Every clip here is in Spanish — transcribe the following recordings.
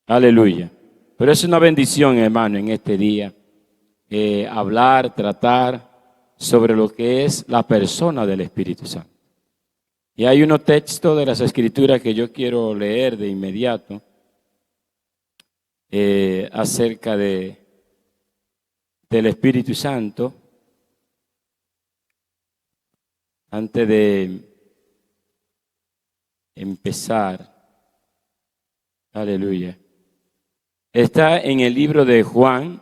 Aleluya. Pero es una bendición, hermano, en este día, hablar, tratar sobre lo que es la persona del Espíritu Santo. Y hay unos textos de las Escrituras que yo quiero leer de inmediato acerca del Espíritu Santo, antes de empezar. Aleluya. Está en el libro de Juan,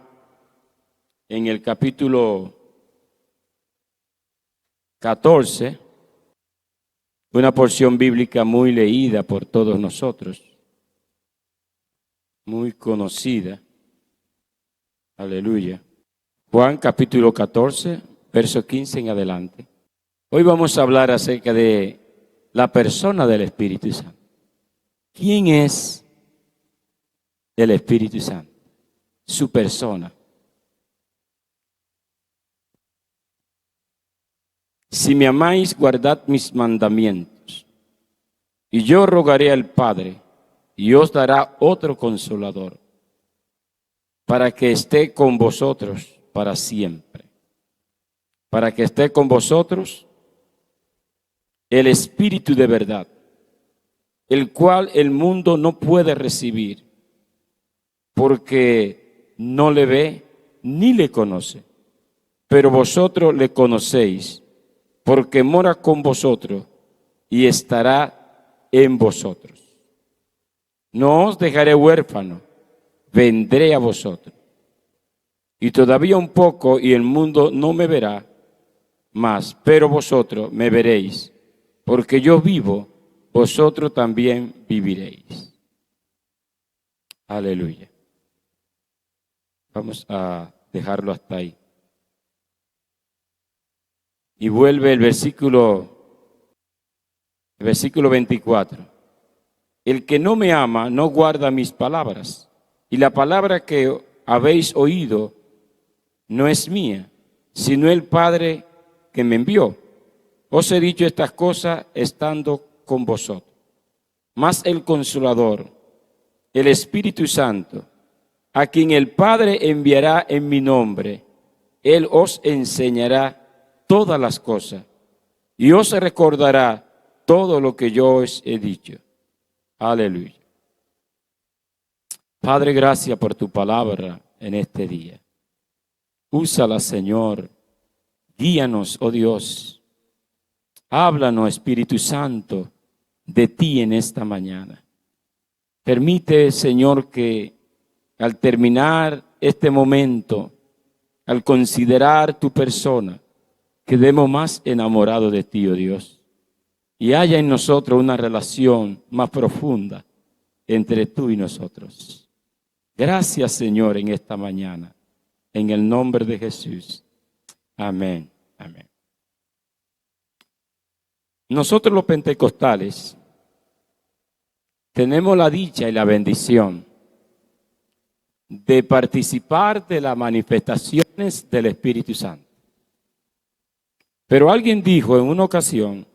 en el capítulo 14, una porción bíblica muy leída por todos nosotros, muy conocida. Aleluya. Juan capítulo 14, verso 15 en adelante. Hoy vamos a hablar acerca de la persona del Espíritu Santo. ¿Quién es el Espíritu Santo? Su persona. Si me amáis, guardad mis mandamientos. Y yo rogaré al Padre, y os dará otro consolador, para que esté con vosotros para siempre. Para que esté con vosotros el Espíritu de verdad, el cual el mundo no puede recibir, porque no le ve ni le conoce. Pero vosotros le conocéis, porque mora con vosotros y estará en vosotros. No os dejaré huérfano, vendré a vosotros. Y todavía un poco y el mundo no me verá más, pero vosotros me veréis, porque yo vivo, vosotros también viviréis. Aleluya. Vamos a dejarlo hasta ahí. Y vuelve el versículo 24. El que no me ama no guarda mis palabras, y la palabra que habéis oído no es mía, sino el Padre que me envió. Os he dicho estas cosas estando con vosotros. Mas el Consolador, el Espíritu Santo, a quien el Padre enviará en mi nombre, Él os enseñará todas las cosas y os recordará todo lo que yo os he dicho. Aleluya. Padre, gracias por tu palabra en este día. Úsala, Señor. Guíanos, oh Dios. Háblanos, Espíritu Santo, de ti en esta mañana. Permite, Señor, que al terminar este momento, al considerar tu persona, quedemos más enamorados de ti, oh Dios, y haya en nosotros una relación más profunda entre tú y nosotros. Gracias, Señor, en esta mañana, en el nombre de Jesús. Amén, amén. Nosotros los pentecostales tenemos la dicha y la bendición de participar de las manifestaciones del Espíritu Santo. Pero alguien dijo en una ocasión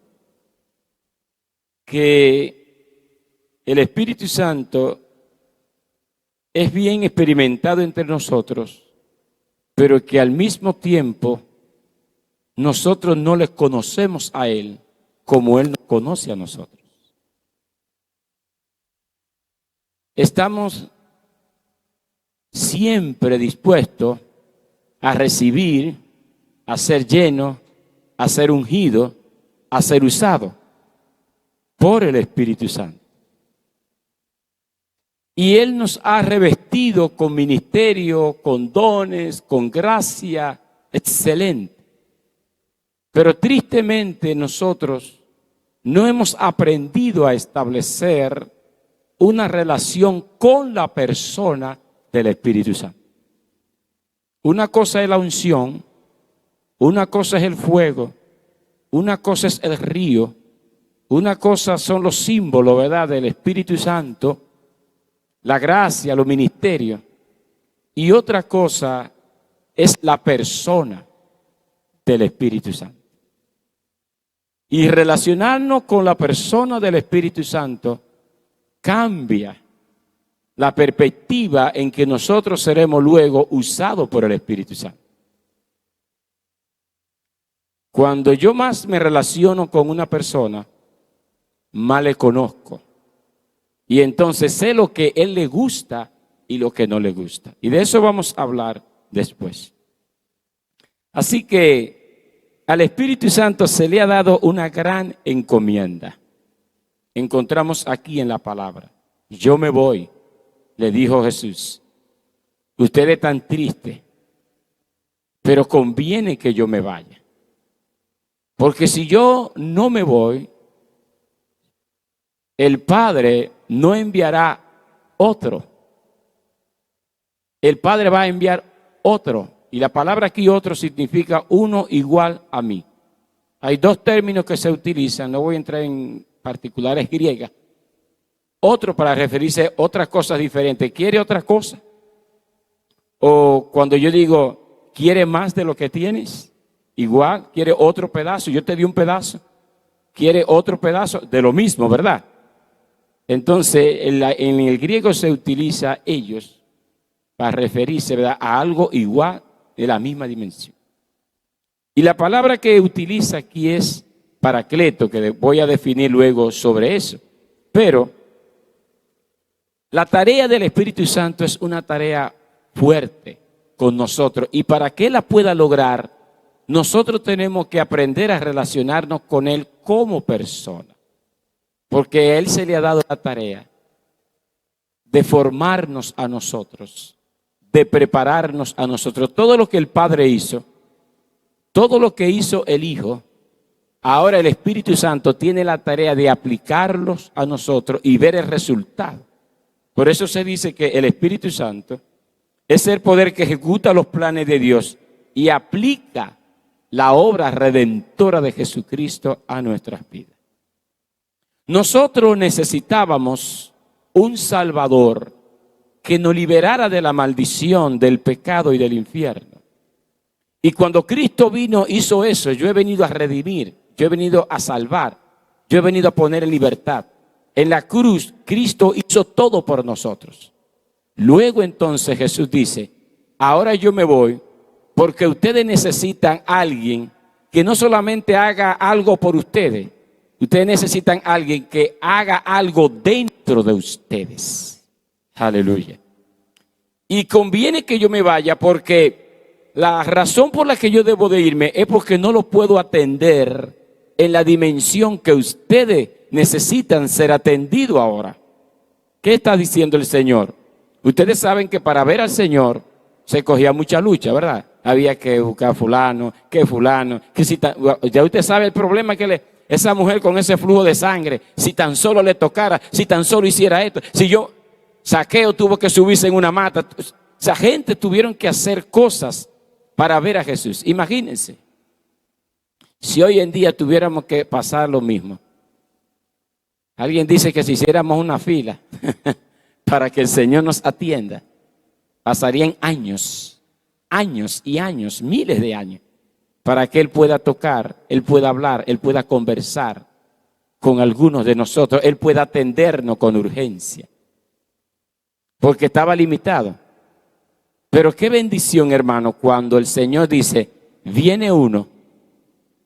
que el Espíritu Santo es bien experimentado entre nosotros, pero que al mismo tiempo nosotros no le conocemos a Él como Él nos conoce a nosotros. Estamos siempre dispuestos a recibir, a ser llenos, a ser ungido, a ser usado por el Espíritu Santo. Y Él nos ha revestido con ministerio, con dones, con gracia excelente. Pero tristemente nosotros no hemos aprendido a establecer una relación con la persona del Espíritu Santo. Una cosa es la unción, una cosa es el fuego, una cosa es el río, una cosa son los símbolos, ¿verdad?, del Espíritu Santo, la gracia, los ministerios, y otra cosa es la persona del Espíritu Santo. Y relacionarnos con la persona del Espíritu Santo cambia la perspectiva en que nosotros seremos luego usados por el Espíritu Santo. Cuando yo más me relaciono con una persona, más le conozco. Y entonces sé lo que a él le gusta y lo que no le gusta. Y de eso vamos a hablar después. Así que al Espíritu Santo se le ha dado una gran encomienda. Encontramos aquí en la palabra. Yo me voy, le dijo Jesús. Usted es tan triste, pero conviene que yo me vaya. Porque si yo no me voy, el Padre no enviará otro. El Padre va a enviar otro. Y la palabra aquí otro significa uno igual a mí. Hay dos términos que se utilizan, no voy a entrar en particulares griegas. Otro para referirse a otras cosas diferentes. ¿Quiere otra cosa? O cuando yo digo, ¿quiere más de lo que tienes? Igual, ¿quiere otro pedazo? Yo te di un pedazo. ¿Quiere otro pedazo? De lo mismo, ¿verdad? Entonces, en el griego se utiliza ellos para referirse, ¿verdad?, a algo igual de la misma dimensión. Y la palabra que utiliza aquí es paracleto, que voy a definir luego sobre eso. Pero la tarea del Espíritu Santo es una tarea fuerte con nosotros. Y para que Él la pueda lograr, nosotros tenemos que aprender a relacionarnos con Él como persona. Porque a Él se le ha dado la tarea de formarnos a nosotros, de prepararnos a nosotros. Todo lo que el Padre hizo, todo lo que hizo el Hijo, ahora el Espíritu Santo tiene la tarea de aplicarlos a nosotros y ver el resultado. Por eso se dice que el Espíritu Santo es el poder que ejecuta los planes de Dios y aplica la obra redentora de Jesucristo a nuestras vidas. Nosotros necesitábamos un Salvador que nos liberara de la maldición, del pecado y del infierno. Y cuando Cristo vino, hizo eso. Yo he venido a redimir, yo he venido a salvar, yo he venido a poner en libertad. En la cruz, Cristo hizo todo por nosotros. Luego entonces Jesús dice, ahora yo me voy porque ustedes necesitan a alguien que no solamente haga algo por ustedes, ustedes necesitan a alguien que haga algo dentro de ustedes. Aleluya. Y conviene que yo me vaya porque la razón por la que yo debo de irme es porque no lo puedo atender en la dimensión que ustedes necesitan ser atendidos ahora. ¿Qué está diciendo el Señor? Ustedes saben que para ver al Señor se cogía mucha lucha, ¿verdad? Había que buscar fulano, que si ya usted sabe el problema que esa mujer con ese flujo de sangre, si tan solo le tocara, si tan solo hiciera esto, si yo, Zaqueo tuvo que subirse en una mata, esa gente tuvieron que hacer cosas para ver a Jesús. Imagínense, si hoy en día tuviéramos que pasar lo mismo. Alguien dice que si hiciéramos una fila para que el Señor nos atienda, pasarían años, años y años, miles de años, para que Él pueda tocar, Él pueda hablar, Él pueda conversar con algunos de nosotros, Él pueda atendernos con urgencia, porque estaba limitado. Pero qué bendición, hermano, cuando el Señor dice, viene uno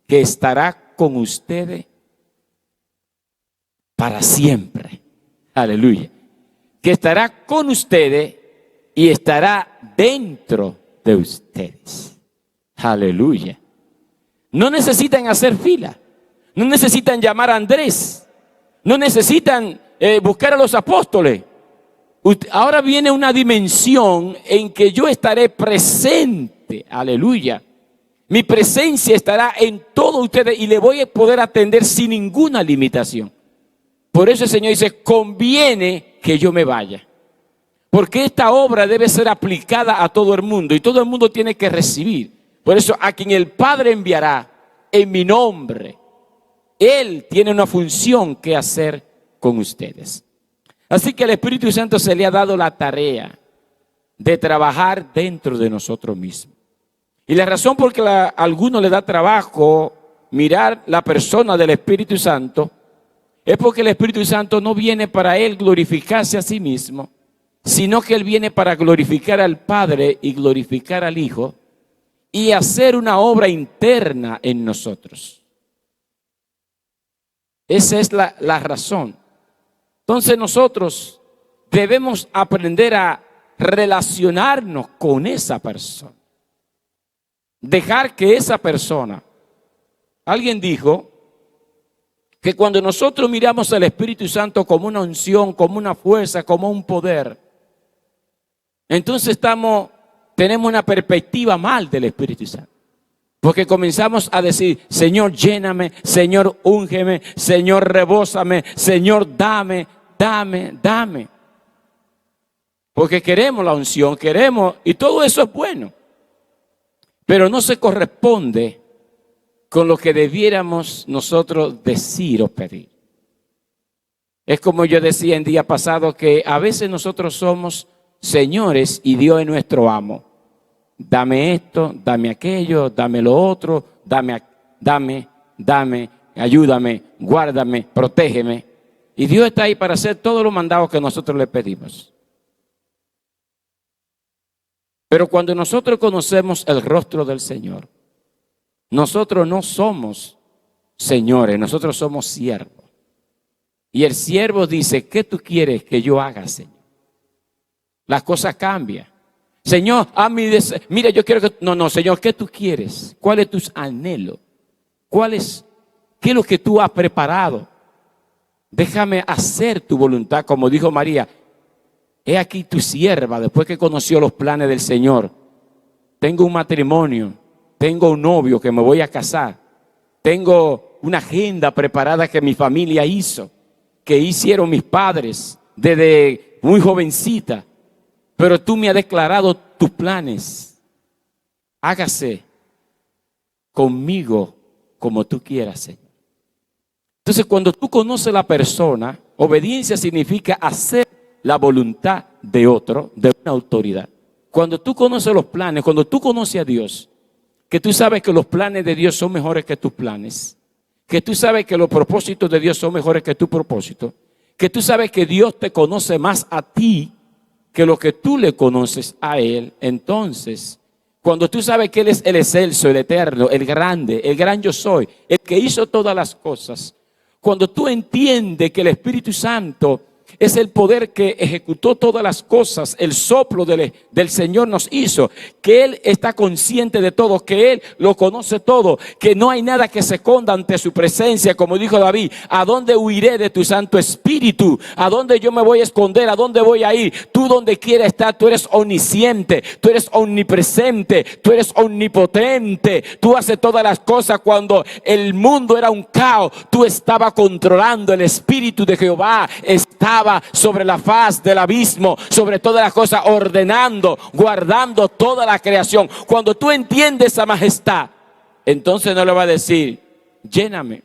que estará con ustedes para siempre. Aleluya. Que estará con ustedes y estará dentro de ustedes. Aleluya. No necesitan hacer fila. No necesitan llamar a Andrés. No necesitan buscar a los apóstoles. Ahora viene una dimensión en que yo estaré presente. Aleluya. Mi presencia estará en todos ustedes y le voy a poder atender sin ninguna limitación. Por eso el Señor dice, conviene que yo me vaya. Porque esta obra debe ser aplicada a todo el mundo y todo el mundo tiene que recibir. Por eso a quien el Padre enviará en mi nombre, Él tiene una función que hacer con ustedes. Así que al Espíritu Santo se le ha dado la tarea de trabajar dentro de nosotros mismos. Y la razón por que a algunos le da trabajo mirar la persona del Espíritu Santo es porque el Espíritu Santo no viene para Él glorificarse a sí mismo, sino que Él viene para glorificar al Padre y glorificar al Hijo y hacer una obra interna en nosotros. Esa es la razón. Entonces nosotros debemos aprender a relacionarnos con esa persona. Dejar que esa persona, alguien dijo que cuando nosotros miramos al Espíritu Santo como una unción, como una fuerza, como un poder, entonces tenemos una perspectiva mal del Espíritu Santo. Porque comenzamos a decir, Señor, lléname, Señor, úngeme, Señor, rebósame, Señor, dame, dame, dame. Porque queremos la unción, queremos, y todo eso es bueno. Pero no se corresponde con lo que debiéramos nosotros decir o pedir. Es como yo decía en día pasado, que a veces nosotros somos señores y Dios es nuestro amo. Dame esto, dame aquello, dame lo otro, dame, ayúdame, guárdame, protégeme. Y Dios está ahí para hacer todos los mandados que nosotros le pedimos. Pero cuando nosotros conocemos el rostro del Señor, nosotros no somos señores, nosotros somos siervos. Y el siervo dice, ¿qué tú quieres que yo haga, Señor? Las cosas cambian. Señor, mira, yo quiero que... No, Señor, ¿qué tú quieres? ¿Cuál es tu anhelo? ¿Qué es lo que tú has preparado? Déjame hacer tu voluntad, como dijo María. He aquí tu sierva, después que conoció los planes del Señor. Tengo un matrimonio, tengo un novio que me voy a casar, tengo una agenda preparada que mi familia hizo, que hicieron mis padres desde muy jovencita, pero tú me has declarado tus planes. Hágase conmigo como tú quieras, Señor. Entonces, cuando tú conoces a la persona, obediencia significa hacer la voluntad de otro, de una autoridad. Cuando tú conoces los planes, cuando tú conoces a Dios, que tú sabes que los planes de Dios son mejores que tus planes, que tú sabes que los propósitos de Dios son mejores que tu propósito, que tú sabes que Dios te conoce más a ti que lo que tú le conoces a Él. Entonces, cuando tú sabes que Él es el excelso, el eterno, el grande, el gran yo soy, el que hizo todas las cosas, cuando tú entiendes que el Espíritu Santo es el poder que ejecutó todas las cosas, el soplo del Señor nos hizo, que Él está consciente de todo, que Él lo conoce todo, que no hay nada que se esconda ante su presencia, como dijo David, ¿a dónde huiré de tu Santo Espíritu? ¿A dónde yo me voy a esconder? ¿A dónde voy a ir? Tú donde quieras estar, tú eres omnisciente, tú eres omnipresente, tú eres omnipotente, tú haces todas las cosas. Cuando el mundo era un caos, tú estabas controlando, el Espíritu de Jehová estaba sobre la faz del abismo, sobre todas las cosas, ordenando, guardando toda la creación. Cuando tú entiendes esa majestad, entonces no le va a decir, lléname,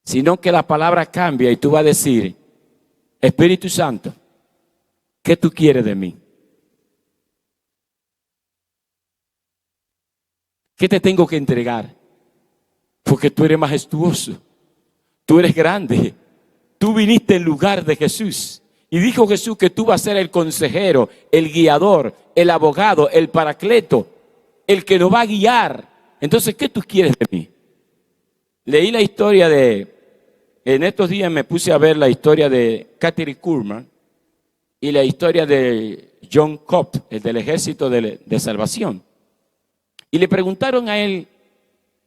sino que la palabra cambia y tú vas a decir, Espíritu Santo, ¿qué tú quieres de mí? ¿Qué te tengo que entregar? Porque tú eres majestuoso, tú eres grande. Tú viniste en lugar de Jesús. Y dijo Jesús que tú vas a ser el consejero, el guiador, el abogado, el paracleto, el que nos va a guiar. Entonces, ¿qué tú quieres de mí? Leí la historia en estos días me puse a ver la historia de Kathryn Kuhlman y la historia de John Cobb, el del Ejército de Salvación. Y le preguntaron a él,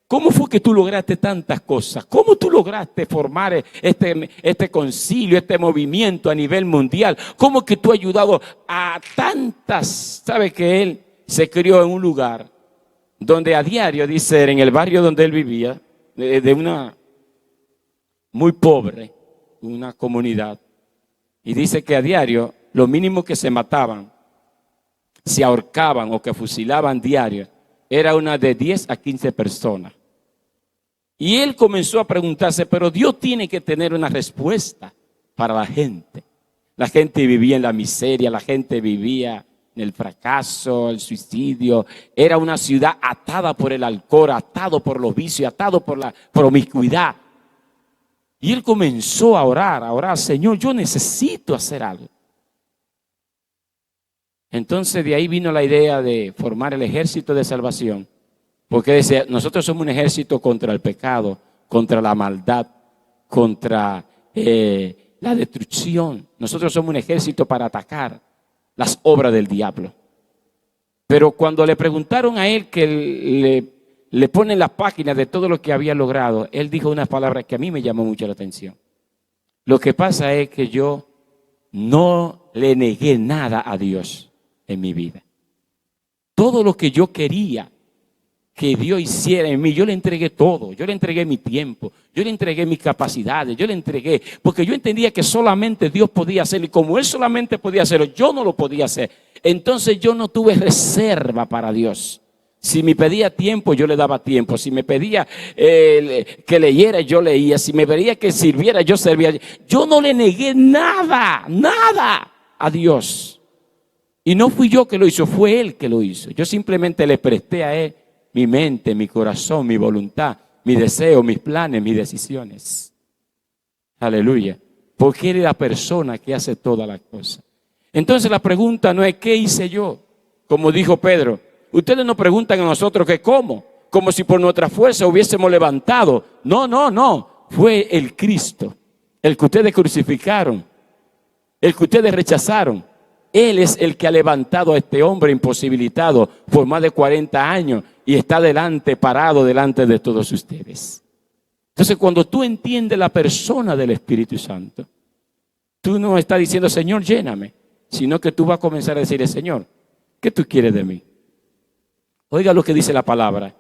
¿cómo fue que tú lograste tantas cosas? ¿Cómo tú lograste formar este concilio, este movimiento a nivel mundial? ¿Cómo que tú has ayudado a tantas? ¿Sabe que él se crió en un lugar donde a diario, dice, en el barrio donde él vivía, de una muy pobre, una comunidad, y dice que a diario, lo mínimo que se mataban, se ahorcaban o que fusilaban diario, era una de 10 a 15 personas. Y él comenzó a preguntarse, pero Dios tiene que tener una respuesta para la gente. La gente vivía en la miseria, la gente vivía en el fracaso, el suicidio. Era una ciudad atada por el alcohol, atado por los vicios, atado por la promiscuidad. Y él comenzó a orar, Señor, yo necesito hacer algo. Entonces de ahí vino la idea de formar el ejército de salvación, porque decía, nosotros somos un ejército contra el pecado, contra la maldad, contra la destrucción. Nosotros somos un ejército para atacar las obras del diablo. Pero cuando le preguntaron a él que le ponen las páginas de todo lo que había logrado, él dijo unas palabras que a mí me llamó mucho la atención. Lo que pasa es que yo no le negué nada a Dios en mi vida. Todo lo que yo quería que Dios hiciera en mí, yo le entregué todo. Yo le entregué mi tiempo, yo le entregué mis capacidades, yo le entregué, porque yo entendía que solamente Dios podía hacerlo, y como Él solamente podía hacerlo, yo no lo podía hacer. Entonces yo no tuve reserva para Dios. Si me pedía tiempo, yo le daba tiempo. Si me pedía que leyera, yo leía. Si me pedía que sirviera, yo servía. Yo no le negué nada a Dios. Y no fui yo que lo hizo, fue Él que lo hizo. Yo simplemente le presté a Él mi mente, mi corazón, mi voluntad, mi deseo, mis planes, mis decisiones. Aleluya. Porque Él es la persona que hace todas las cosas. Entonces la pregunta no es ¿qué hice yo? Como dijo Pedro, ustedes nos preguntan a nosotros que cómo, como si por nuestra fuerza hubiésemos levantado. No, fue el Cristo, el que ustedes crucificaron, el que ustedes rechazaron. Él es el que ha levantado a este hombre imposibilitado por más de 40 años y está parado delante de todos ustedes. Entonces, cuando tú entiendes la persona del Espíritu Santo, tú no estás diciendo, Señor, lléname, sino que tú vas a comenzar a decirle, Señor, ¿qué tú quieres de mí? Oiga lo que dice la palabra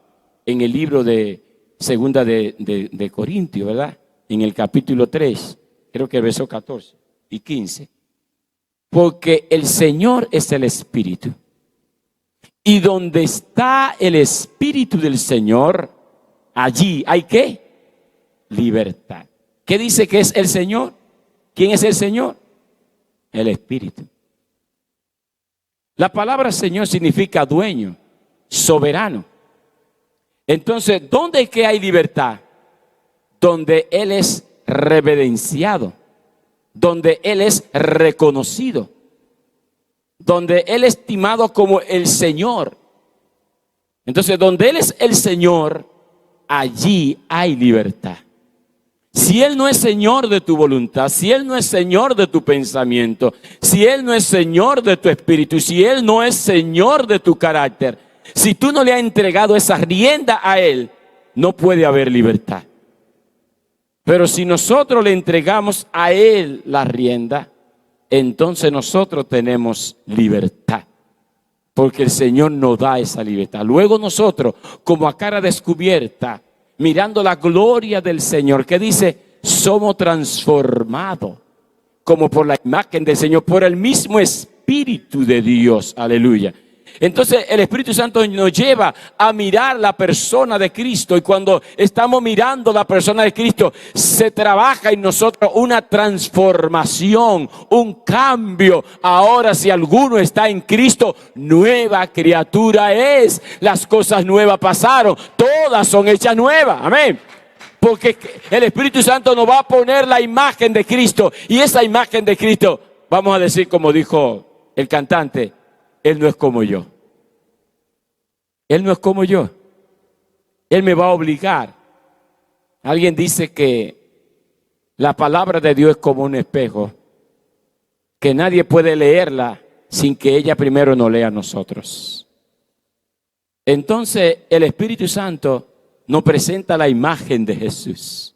en el libro de Segunda de Corintios, ¿verdad? En el capítulo 3, creo que el verso 14 y 15. Porque el Señor es el Espíritu. Y donde está el Espíritu del Señor, allí hay ¿qué? Libertad. ¿Qué dice que es el Señor? ¿Quién es el Señor? El Espíritu. La palabra Señor significa dueño, soberano. Entonces, ¿dónde es que hay libertad? Donde Él es reverenciado, donde Él es reconocido, donde Él es estimado como el Señor. Entonces, donde Él es el Señor, allí hay libertad. Si Él no es Señor de tu voluntad, si Él no es Señor de tu pensamiento, si Él no es Señor de tu espíritu, si Él no es Señor de tu carácter, si tú no le has entregado esa rienda a Él, no puede haber libertad. Pero si nosotros le entregamos a Él la rienda, entonces nosotros tenemos libertad. Porque el Señor nos da esa libertad. Luego nosotros, como a cara descubierta, mirando la gloria del Señor, que dice, somos transformados como por la imagen del Señor, por el mismo Espíritu de Dios. Aleluya. Entonces el Espíritu Santo nos lleva a mirar la persona de Cristo, y cuando estamos mirando la persona de Cristo, se trabaja en nosotros una transformación, un cambio. Ahora, si alguno está en Cristo, nueva criatura es. Las cosas nuevas pasaron, todas son hechas nuevas. Amén. Porque el Espíritu Santo nos va a poner la imagen de Cristo, y esa imagen de Cristo, vamos a decir como dijo el cantante, Él no es como yo. Él no es como yo. Él me va a obligar. Alguien dice que la palabra de Dios es como un espejo, que nadie puede leerla sin que ella primero nos lea a nosotros. Entonces el Espíritu Santo nos presenta la imagen de Jesús,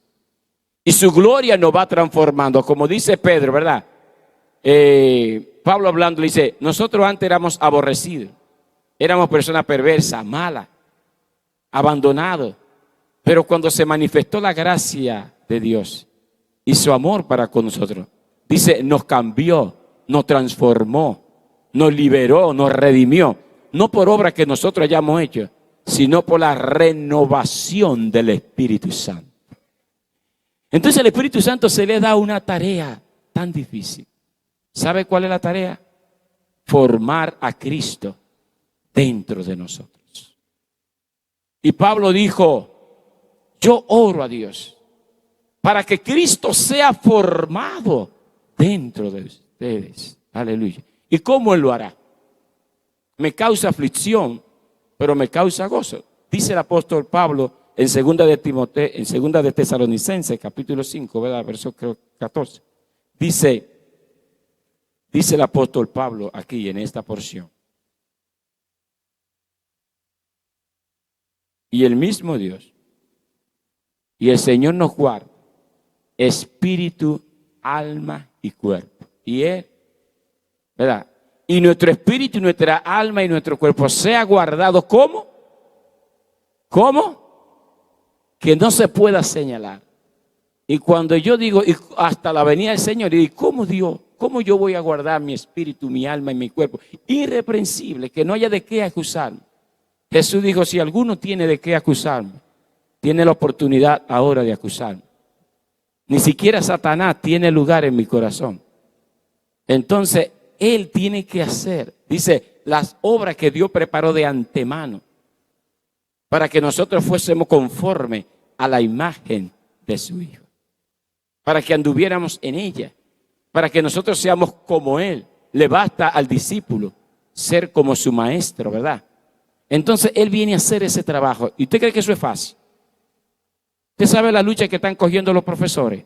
y su gloria nos va transformando, como dice Pedro, ¿verdad? Pablo hablando dice, nosotros antes éramos aborrecidos, éramos personas perversas, malas, abandonados, pero cuando se manifestó la gracia de Dios y su amor para con nosotros, dice, nos cambió, nos transformó, nos liberó, nos redimió, no por obra que nosotros hayamos hecho, sino por la renovación del Espíritu Santo. Entonces el Espíritu Santo se le da una tarea tan difícil. ¿Sabe cuál es la tarea? Formar a Cristo dentro de nosotros. Y Pablo dijo, yo oro a Dios para que Cristo sea formado dentro de ustedes. Aleluya. ¿Y cómo Él lo hará? me causa aflicción, pero me causa gozo. Dice el apóstol Pablo en segunda de Tesalonicenses, capítulo 5, ¿verdad? Verso 14. Dice el apóstol Pablo aquí en esta porción. Y el mismo Dios y el Señor nos guarda, espíritu, alma y cuerpo. Y Él, ¿verdad? Y nuestro espíritu, nuestra alma y nuestro cuerpo sea guardado, ¿cómo? ¿Cómo? Que no se pueda señalar. Y cuando yo digo, y hasta la venida del Señor, y digo, ¿cómo Dios? ¿Cómo yo voy a guardar mi espíritu, mi alma y mi cuerpo? Irreprensible, que no haya de qué acusarme. Jesús dijo, si alguno tiene de qué acusarme, tiene la oportunidad ahora de acusarme. Ni siquiera Satanás tiene lugar en mi corazón. Entonces, Él tiene que hacer, dice, las obras que Dios preparó de antemano para que nosotros fuésemos conforme a la imagen de su Hijo. Para que anduviéramos en ella. Para que nosotros seamos como Él. Le basta al discípulo ser como su maestro, ¿verdad? Entonces, Él viene a hacer ese trabajo. ¿Y usted cree que eso es fácil? ¿Usted sabe la lucha que están cogiendo los profesores?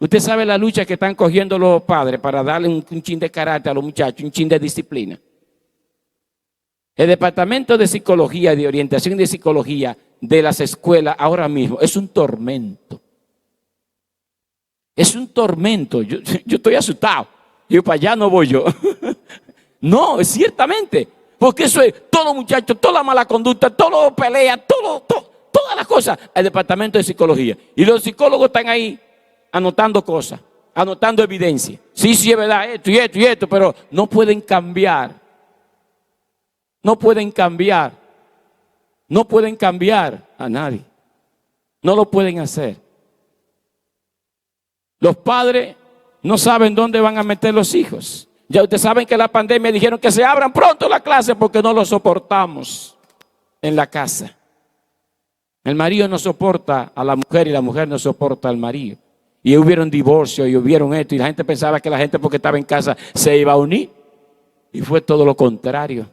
¿Usted sabe la lucha que están cogiendo los padres para darle un chin de carácter a los muchachos, un chin de disciplina? El departamento de psicología, de orientación de psicología de las escuelas ahora mismo es un tormento. Es un tormento. Yo estoy asustado. Yo para allá no voy yo. No, ciertamente. Porque eso es todo muchacho, toda mala conducta, todo pelea, todas las cosas. El departamento de psicología. Y los psicólogos están ahí anotando cosas, anotando evidencia. Sí, es verdad, esto y esto y esto, pero no pueden cambiar. No pueden cambiar. No pueden cambiar a nadie. No lo pueden hacer. Los padres no saben dónde van a meter los hijos. Ya ustedes saben que la pandemia dijeron que se abran pronto las clases porque no lo soportamos en la casa. El marido no soporta a la mujer y la mujer no soporta al marido. Y hubieron divorcio y hubieron esto y la gente pensaba que la gente porque estaba en casa se iba a unir. Y fue todo lo contrario.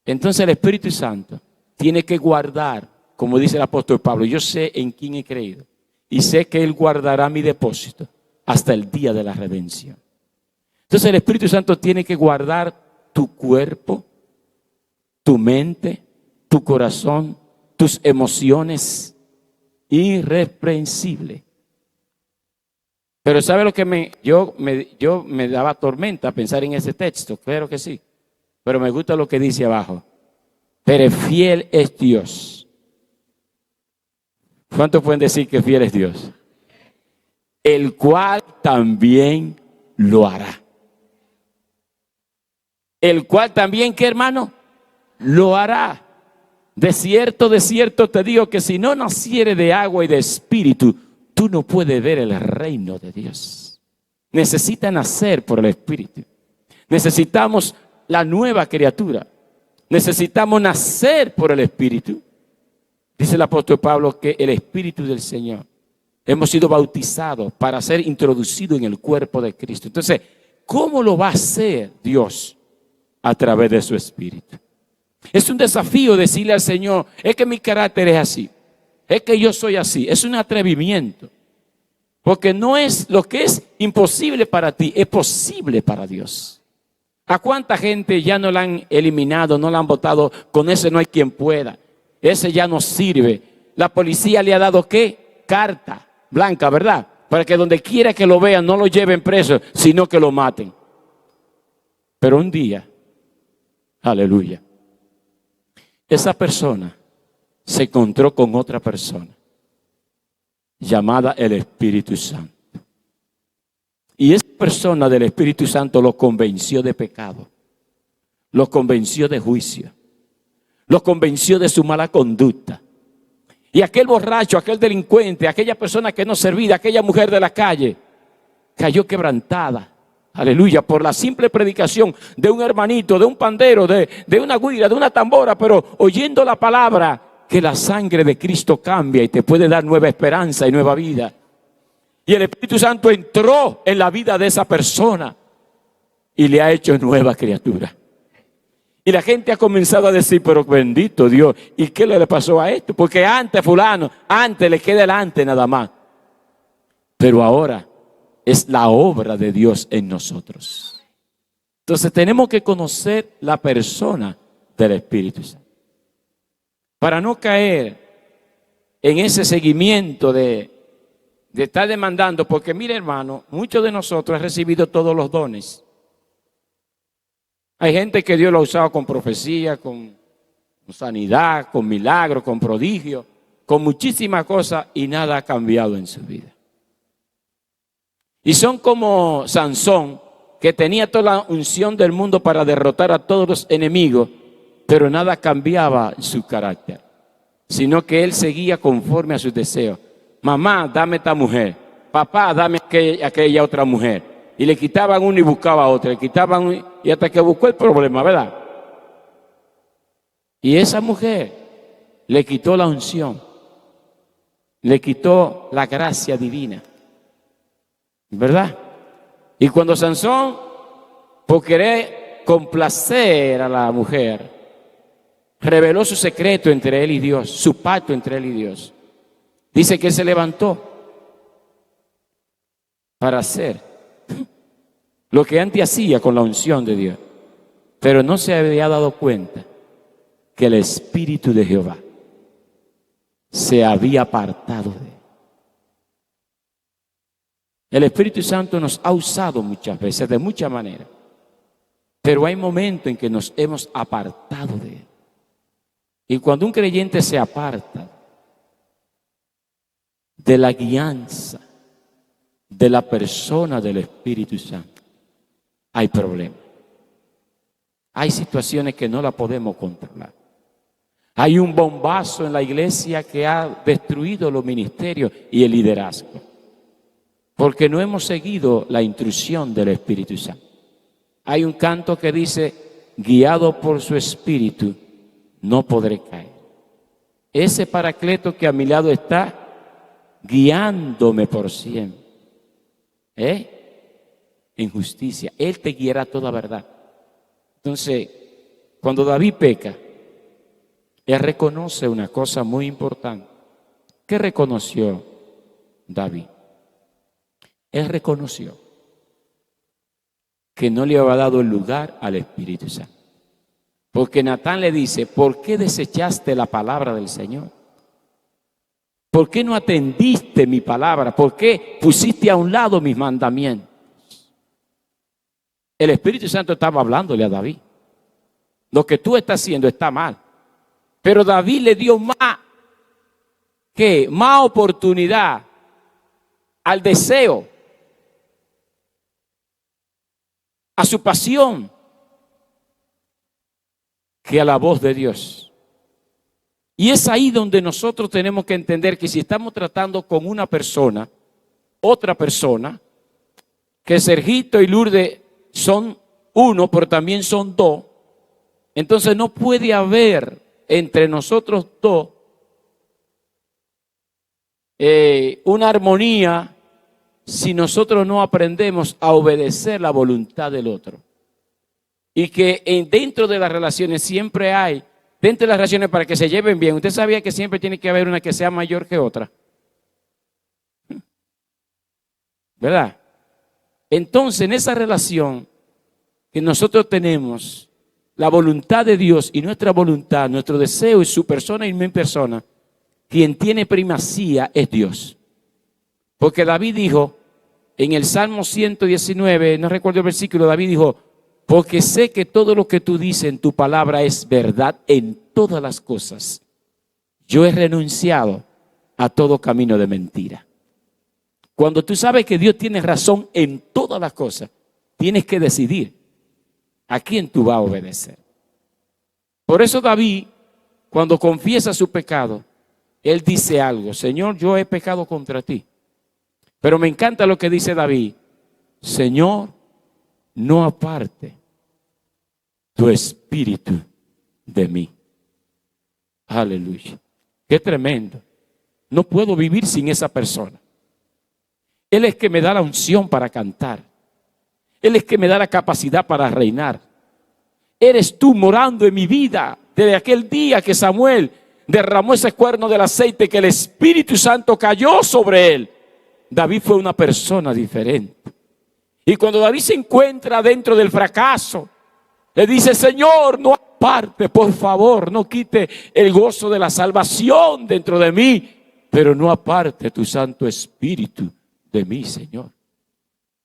Entonces el Espíritu Santo tiene que guardar, como dice el apóstol Pablo, yo sé en quién he creído y sé que Él guardará mi depósito hasta el día de la redención. Entonces el Espíritu Santo tiene que guardar tu cuerpo, tu mente, tu corazón, tus emociones, irreprensible. Pero ¿sabe lo que me daba tormenta pensar en ese texto? Claro que sí. Pero me gusta lo que dice abajo. Pero fiel es Dios. ¿Cuántos pueden decir que fiel es Dios? El cual también lo hará. El cual también, ¿qué hermano? Lo hará. De cierto te digo que si no naciere de agua y de espíritu, tú no puedes ver el reino de Dios. Necesita nacer por el Espíritu. Necesitamos la nueva criatura. Necesitamos nacer por el Espíritu. Dice el apóstol Pablo que el Espíritu del Señor. Hemos sido bautizados para ser introducidos en el cuerpo de Cristo. Entonces, ¿cómo lo va a hacer Dios? A través de su Espíritu. Es un desafío decirle al Señor, es que mi carácter es así. Es que yo soy así. Es un atrevimiento. Porque no es lo que es imposible para ti, es posible para Dios. ¿A cuánta gente ya no la han eliminado, no la han votado? Con ese no hay quien pueda. Ese ya no sirve. La policía le ha dado ¿qué? Carta blanca, ¿verdad? Para que donde quiera que lo vean no lo lleven preso, sino que lo maten. Pero un día, aleluya, esa persona se encontró con otra persona llamada el Espíritu Santo. Y esa persona del Espíritu Santo lo convenció de pecado, lo convenció de juicio, lo convenció de su mala conducta. Y aquel borracho, aquel delincuente, aquella persona que no servía, aquella mujer de la calle, cayó quebrantada. Aleluya, por la simple predicación de un hermanito, de un pandero, de una güira, de una tambora, pero oyendo la palabra, que la sangre de Cristo cambia y te puede dar nueva esperanza y nueva vida. Y el Espíritu Santo entró en la vida de esa persona y le ha hecho nueva criatura. Y la gente ha comenzado a decir, pero bendito Dios, ¿y qué le pasó a esto? Porque antes fulano, antes le queda delante nada más. Pero ahora es la obra de Dios en nosotros. Entonces tenemos que conocer la persona del Espíritu Santo. Para no caer en ese seguimiento de estar demandando, porque mire hermano, muchos de nosotros han recibido todos los dones. Hay gente que Dios lo ha usado con profecía, con sanidad, con milagro, con prodigio, con muchísimas cosas y nada ha cambiado en su vida. Y son como Sansón, que tenía toda la unción del mundo para derrotar a todos los enemigos, pero nada cambiaba su carácter, sino que él seguía conforme a sus deseos. Mamá, dame esta mujer. Papá, dame aquella otra mujer. Y le quitaban uno y buscaba otra. Le quitaban uno y hasta que buscó el problema, ¿verdad? Y esa mujer le quitó la unción. Le quitó la gracia divina. ¿Verdad? Y cuando Sansón, por querer complacer a la mujer, reveló su secreto entre él y Dios, su pacto entre él y Dios. Dice que él se levantó para hacer lo que antes hacía con la unción de Dios, pero no se había dado cuenta que el Espíritu de Jehová se había apartado de él. El Espíritu Santo nos ha usado muchas veces, de muchas maneras, pero hay momentos en que nos hemos apartado de él. Y cuando un creyente se aparta de la guianza de la persona del Espíritu Santo, hay problemas. Hay situaciones que no la podemos controlar. Hay un bombazo en la iglesia que ha destruido los ministerios y el liderazgo, porque no hemos seguido la instrucción del Espíritu Santo. Hay un canto que dice, guiado por su Espíritu, no podré caer. Ese Paracleto que a mi lado está, guiándome por siempre. En justicia. Él te guiará toda verdad. Entonces, cuando David peca, él reconoce una cosa muy importante. ¿Qué reconoció David? Él reconoció que no le había dado el lugar al Espíritu Santo. Porque Natán le dice, ¿por qué desechaste la palabra del Señor? ¿Por qué no atendiste mi palabra? ¿Por qué pusiste a un lado mis mandamientos? El Espíritu Santo estaba hablándole a David. Lo que tú estás haciendo está mal. Pero David le dio más oportunidad al deseo, a su pasión, que a la voz de Dios. Y es ahí donde nosotros tenemos que entender que si estamos tratando con una persona, otra persona, que Sergito y Lourdes son uno, pero también son dos, entonces no puede haber entre nosotros dos una armonía si nosotros no aprendemos a obedecer la voluntad del otro. Y que dentro de las relaciones siempre hay, dentro de las relaciones para que se lleven bien, ¿usted sabía que siempre tiene que haber una que sea mayor que otra? ¿Verdad? Entonces, en esa relación que nosotros tenemos, la voluntad de Dios y nuestra voluntad, nuestro deseo y su persona y mi persona, quien tiene primacía es Dios. Porque David dijo, en el Salmo 119, no recuerdo el versículo, David dijo, porque sé que todo lo que tú dices en tu palabra es verdad en todas las cosas. Yo he renunciado a todo camino de mentira. Cuando tú sabes que Dios tiene razón en todas las cosas, tienes que decidir a quién tú vas a obedecer. Por eso David, cuando confiesa su pecado, él dice algo, Señor, yo he pecado contra ti. Pero me encanta lo que dice David, Señor, no aparte tu espíritu de mí. Aleluya. Qué tremendo. No puedo vivir sin esa persona. Él es que me da la unción para cantar. Él es que me da la capacidad para reinar. eres tú morando en mi vida. Desde aquel día que Samuel derramó ese cuerno del aceite, que el Espíritu Santo cayó sobre él, David fue una persona diferente. Y cuando David se encuentra dentro del fracaso, le dice: Señor, no aparte, por favor, no quite el gozo de la salvación dentro de mí, pero no aparte tu Santo Espíritu de mí, Señor.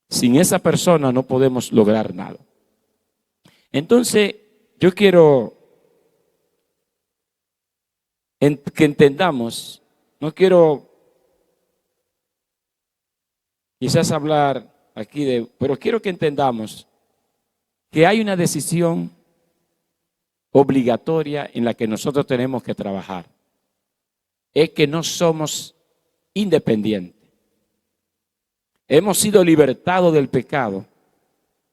Sin esa persona no podemos lograr nada. Entonces, yo quiero que entendamos, no quiero quizás hablar aquí pero quiero que entendamos que hay una decisión obligatoria en la que nosotros tenemos que trabajar. Es que no somos independientes. Hemos sido libertados del pecado,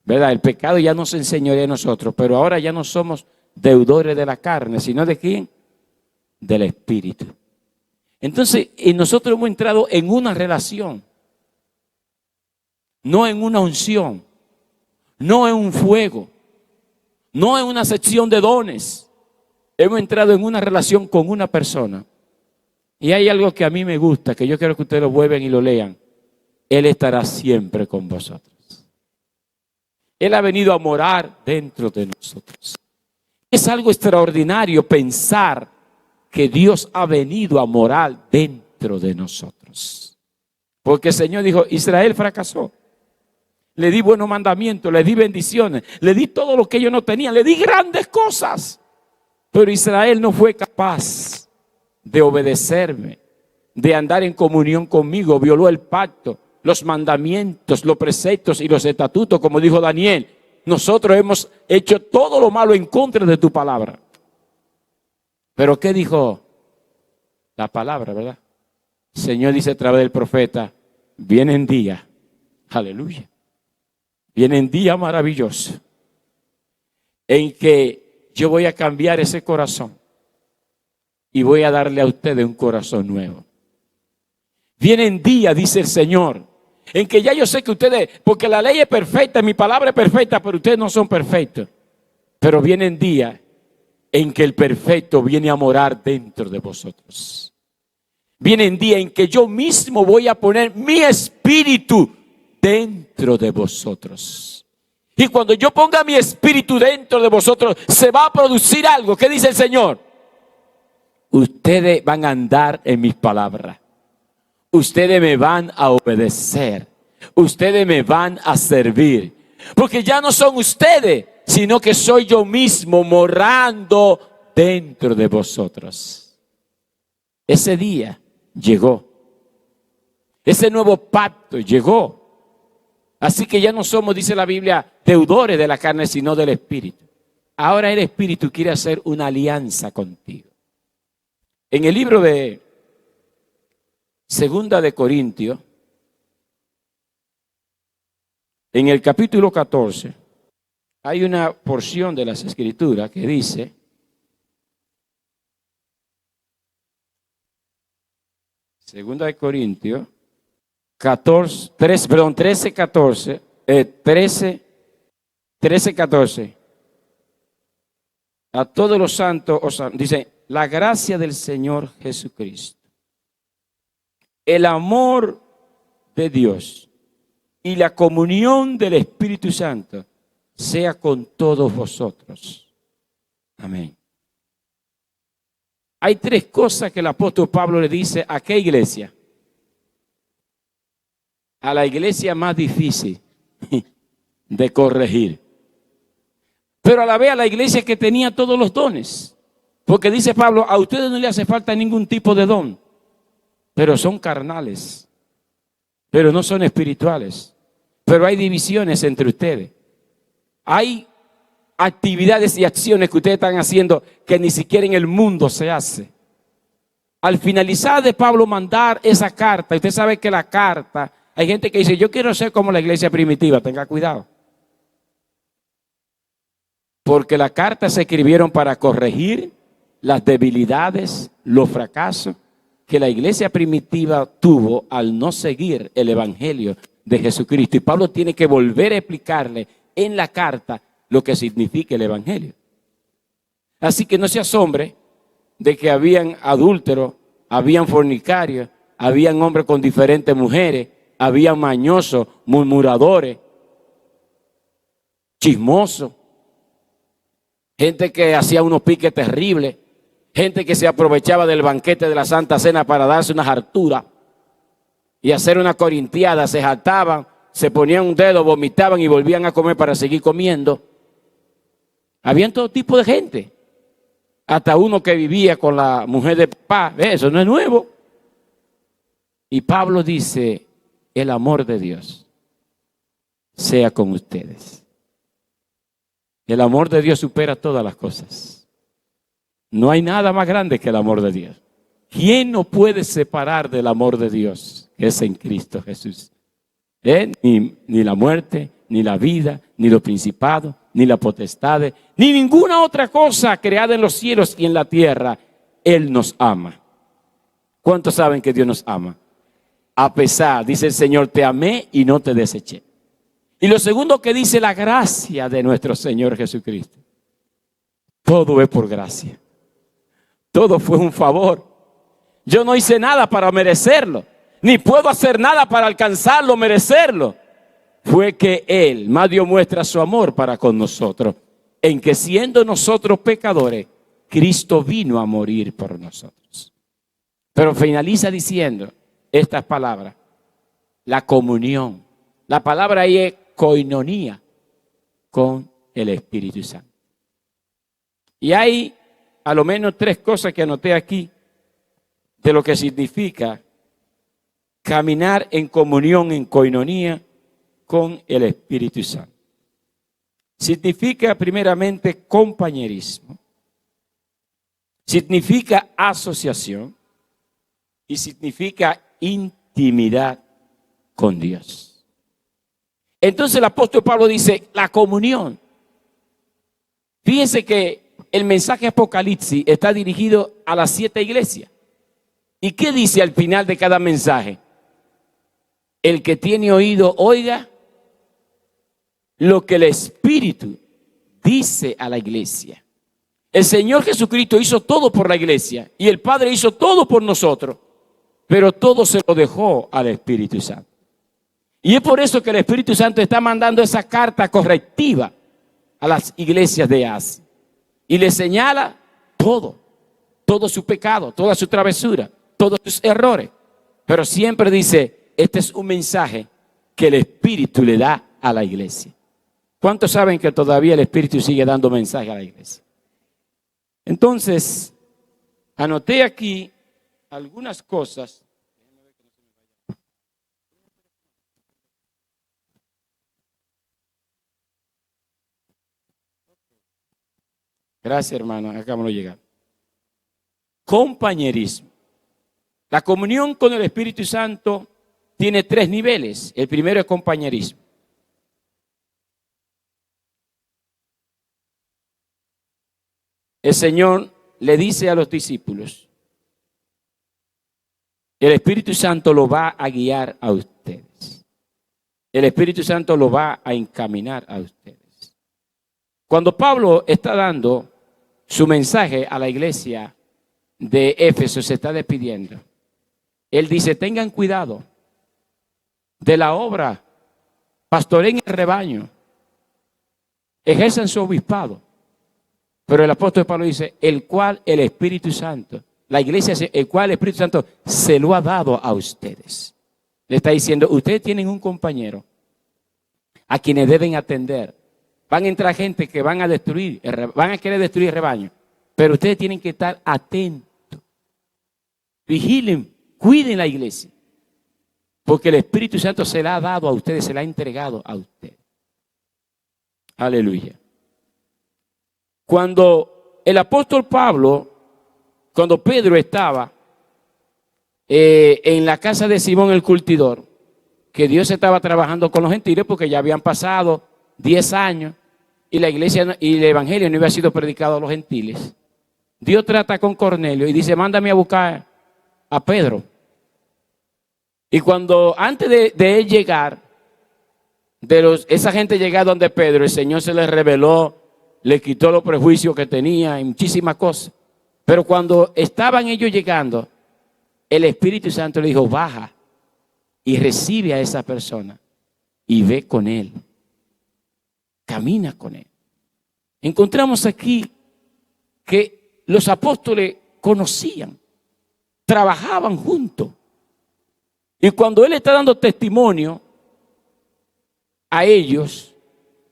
¿verdad? El pecado ya nos enseñorea a nosotros, pero ahora ya no somos deudores de la carne, sino ¿de quién? Del Espíritu. Entonces, nosotros hemos entrado en una relación, no en una unción, no en un fuego, no en una sección de dones. Hemos entrado en una relación con una persona. Y hay algo que a mí me gusta, que yo quiero que ustedes lo vuelvan y lo lean. Él estará siempre con vosotros. Él ha venido a morar dentro de nosotros. Es algo extraordinario pensar que Dios ha venido a morar dentro de nosotros. Porque el Señor dijo: Israel fracasó. Le di buenos mandamientos, le di bendiciones, le di todo lo que ellos no tenían, le di grandes cosas. Pero Israel no fue capaz de obedecerme, de andar en comunión conmigo. Violó el pacto, los mandamientos, los preceptos y los estatutos, como dijo Daniel. Nosotros hemos hecho todo lo malo en contra de tu palabra. Pero ¿qué dijo la palabra, verdad? El Señor dice a través del profeta: vienen días, aleluya, vienen días maravillosos en que yo voy a cambiar ese corazón y voy a darle a ustedes un corazón nuevo. Vienen días, dice el Señor, en que ya yo sé que ustedes, porque la ley es perfecta, mi palabra es perfecta, pero ustedes no son perfectos. Pero vienen días en que el perfecto viene a morar dentro de vosotros. Vienen días en que yo mismo voy a poner mi espíritu dentro de vosotros. Y cuando yo ponga mi espíritu dentro de vosotros, se va a producir algo. ¿Qué dice el Señor? Ustedes van a andar en mis palabras. Ustedes me van a obedecer. Ustedes me van a servir. Porque ya no son ustedes, sino que soy yo mismo morando dentro de vosotros. Ese día llegó. Ese nuevo pacto llegó. Así que ya no somos, dice la Biblia, deudores de la carne, sino del Espíritu. Ahora el Espíritu quiere hacer una alianza contigo. En el libro de Segunda de Corintios, en el capítulo 14, hay una porción de las Escrituras que dice: Segunda de Corintios 13, 14. A todos los santos, dice: la gracia del Señor Jesucristo, el amor de Dios y la comunión del Espíritu Santo sea con todos vosotros. Amén. Hay tres cosas que el apóstol Pablo le dice a qué iglesia. A la iglesia más difícil de corregir. Pero a la vez a la iglesia que tenía todos los dones. Porque dice Pablo: a ustedes no le hace falta ningún tipo de don, pero son carnales, pero no son espirituales. Pero hay divisiones entre ustedes. Hay actividades y acciones que ustedes están haciendo que ni siquiera en el mundo se hace. Al finalizar de Pablo mandar esa carta, usted sabe que la carta, hay gente que dice: yo quiero ser como la iglesia primitiva. Tenga cuidado. Porque las cartas se escribieron para corregir las debilidades, los fracasos que la iglesia primitiva tuvo al no seguir el evangelio de Jesucristo. Y Pablo tiene que volver a explicarle en la carta lo que significa el evangelio. Así que no se asombre de que habían adúlteros, habían fornicarios, habían hombres con diferentes mujeres, habían mañosos, murmuradores, chismosos, gente que hacía unos piques terribles, gente que se aprovechaba del banquete de la Santa Cena para darse unas harturas y hacer una corintiada, se jactaban, se ponían un dedo, vomitaban y volvían a comer para seguir comiendo. Habían todo tipo de gente, hasta uno que vivía con la mujer de papá. Eso no es nuevo. Y Pablo dice, el amor de Dios sea con ustedes. El amor de Dios supera todas las cosas. No hay nada más grande que el amor de Dios. ¿Quién nos puede separar del amor de Dios que es en Cristo Jesús? Ni la muerte, ni la vida, ni los principados, ni la potestad, ni ninguna otra cosa creada en los cielos y en la tierra. Él nos ama. ¿Cuántos saben que Dios nos ama? A pesar, dice el Señor, te amé y no te deseché. Y lo segundo que dice, la gracia de nuestro Señor Jesucristo. Todo es por gracia. Todo fue un favor. Yo no hice nada para merecerlo, ni puedo hacer nada para alcanzarlo, merecerlo. Fue que Él más dio muestra su amor para con nosotros, en que siendo nosotros pecadores, Cristo vino a morir por nosotros. Pero finaliza diciendo estas palabras, la comunión. La palabra ahí es koinonía, con el Espíritu Santo. Y hay a lo menos 3 cosas que anoté aquí de lo que significa caminar en comunión, en koinonía con el Espíritu Santo. Significa primeramente compañerismo, significa asociación y significa intimidad con Dios. Entonces el apóstol Pablo dice, la comunión. Fíjense que el mensaje Apocalipsis está dirigido a las 7 iglesias. ¿Y qué dice al final de cada mensaje? El que tiene oído, oiga lo que el Espíritu dice a la iglesia. El Señor Jesucristo hizo todo por la iglesia y el Padre hizo todo por nosotros, pero todo se lo dejó al Espíritu Santo. Y es por eso que el Espíritu Santo está mandando esa carta correctiva a las iglesias de Asia. Y le señala todo su pecado, toda su travesura, todos sus errores. Pero siempre dice, este es un mensaje que el Espíritu le da a la iglesia. ¿Cuántos saben que todavía el Espíritu sigue dando mensaje a la iglesia? Entonces, anoté aquí algunas cosas. Gracias, hermano, acabamos de llegar. Compañerismo. La comunión con el Espíritu Santo tiene 3 niveles. El primero es compañerismo. El Señor le dice a los discípulos, el Espíritu Santo lo va a guiar a ustedes. El Espíritu Santo lo va a encaminar a ustedes. Cuando Pablo está dando su mensaje a la iglesia de Éfeso, se está despidiendo. Él dice, tengan cuidado de la obra, pastoreen el rebaño, ejerzan su obispado. Pero el apóstol Pablo dice, el cual el Espíritu Santo, la iglesia, el cual el Espíritu Santo se lo ha dado a ustedes. Le está diciendo, ustedes tienen un compañero a quienes deben atender. Van a entrar gente que van a destruir, van a querer destruir el rebaño. Pero ustedes tienen que estar atentos. Vigilen, cuiden la iglesia. Porque el Espíritu Santo se la ha dado a ustedes, se la ha entregado a ustedes. Aleluya. Cuando el apóstol Pablo, cuando Pedro estaba en la casa de Simón el curtidor, que Dios estaba trabajando con los gentiles porque ya habían pasado 10 años y la iglesia y el evangelio no había sido predicado a los gentiles. Dios trata con Cornelio y dice, mándame a buscar a Pedro. Y cuando antes de él llegar, esa gente llegada donde Pedro, el Señor se les reveló, le quitó los prejuicios que tenía y muchísimas cosas. Pero cuando estaban ellos llegando, el Espíritu Santo le dijo, baja y recibe a esa persona y ve con él. Camina con él. Encontramos aquí que los apóstoles conocían, trabajaban juntos. Y cuando él está dando testimonio a ellos,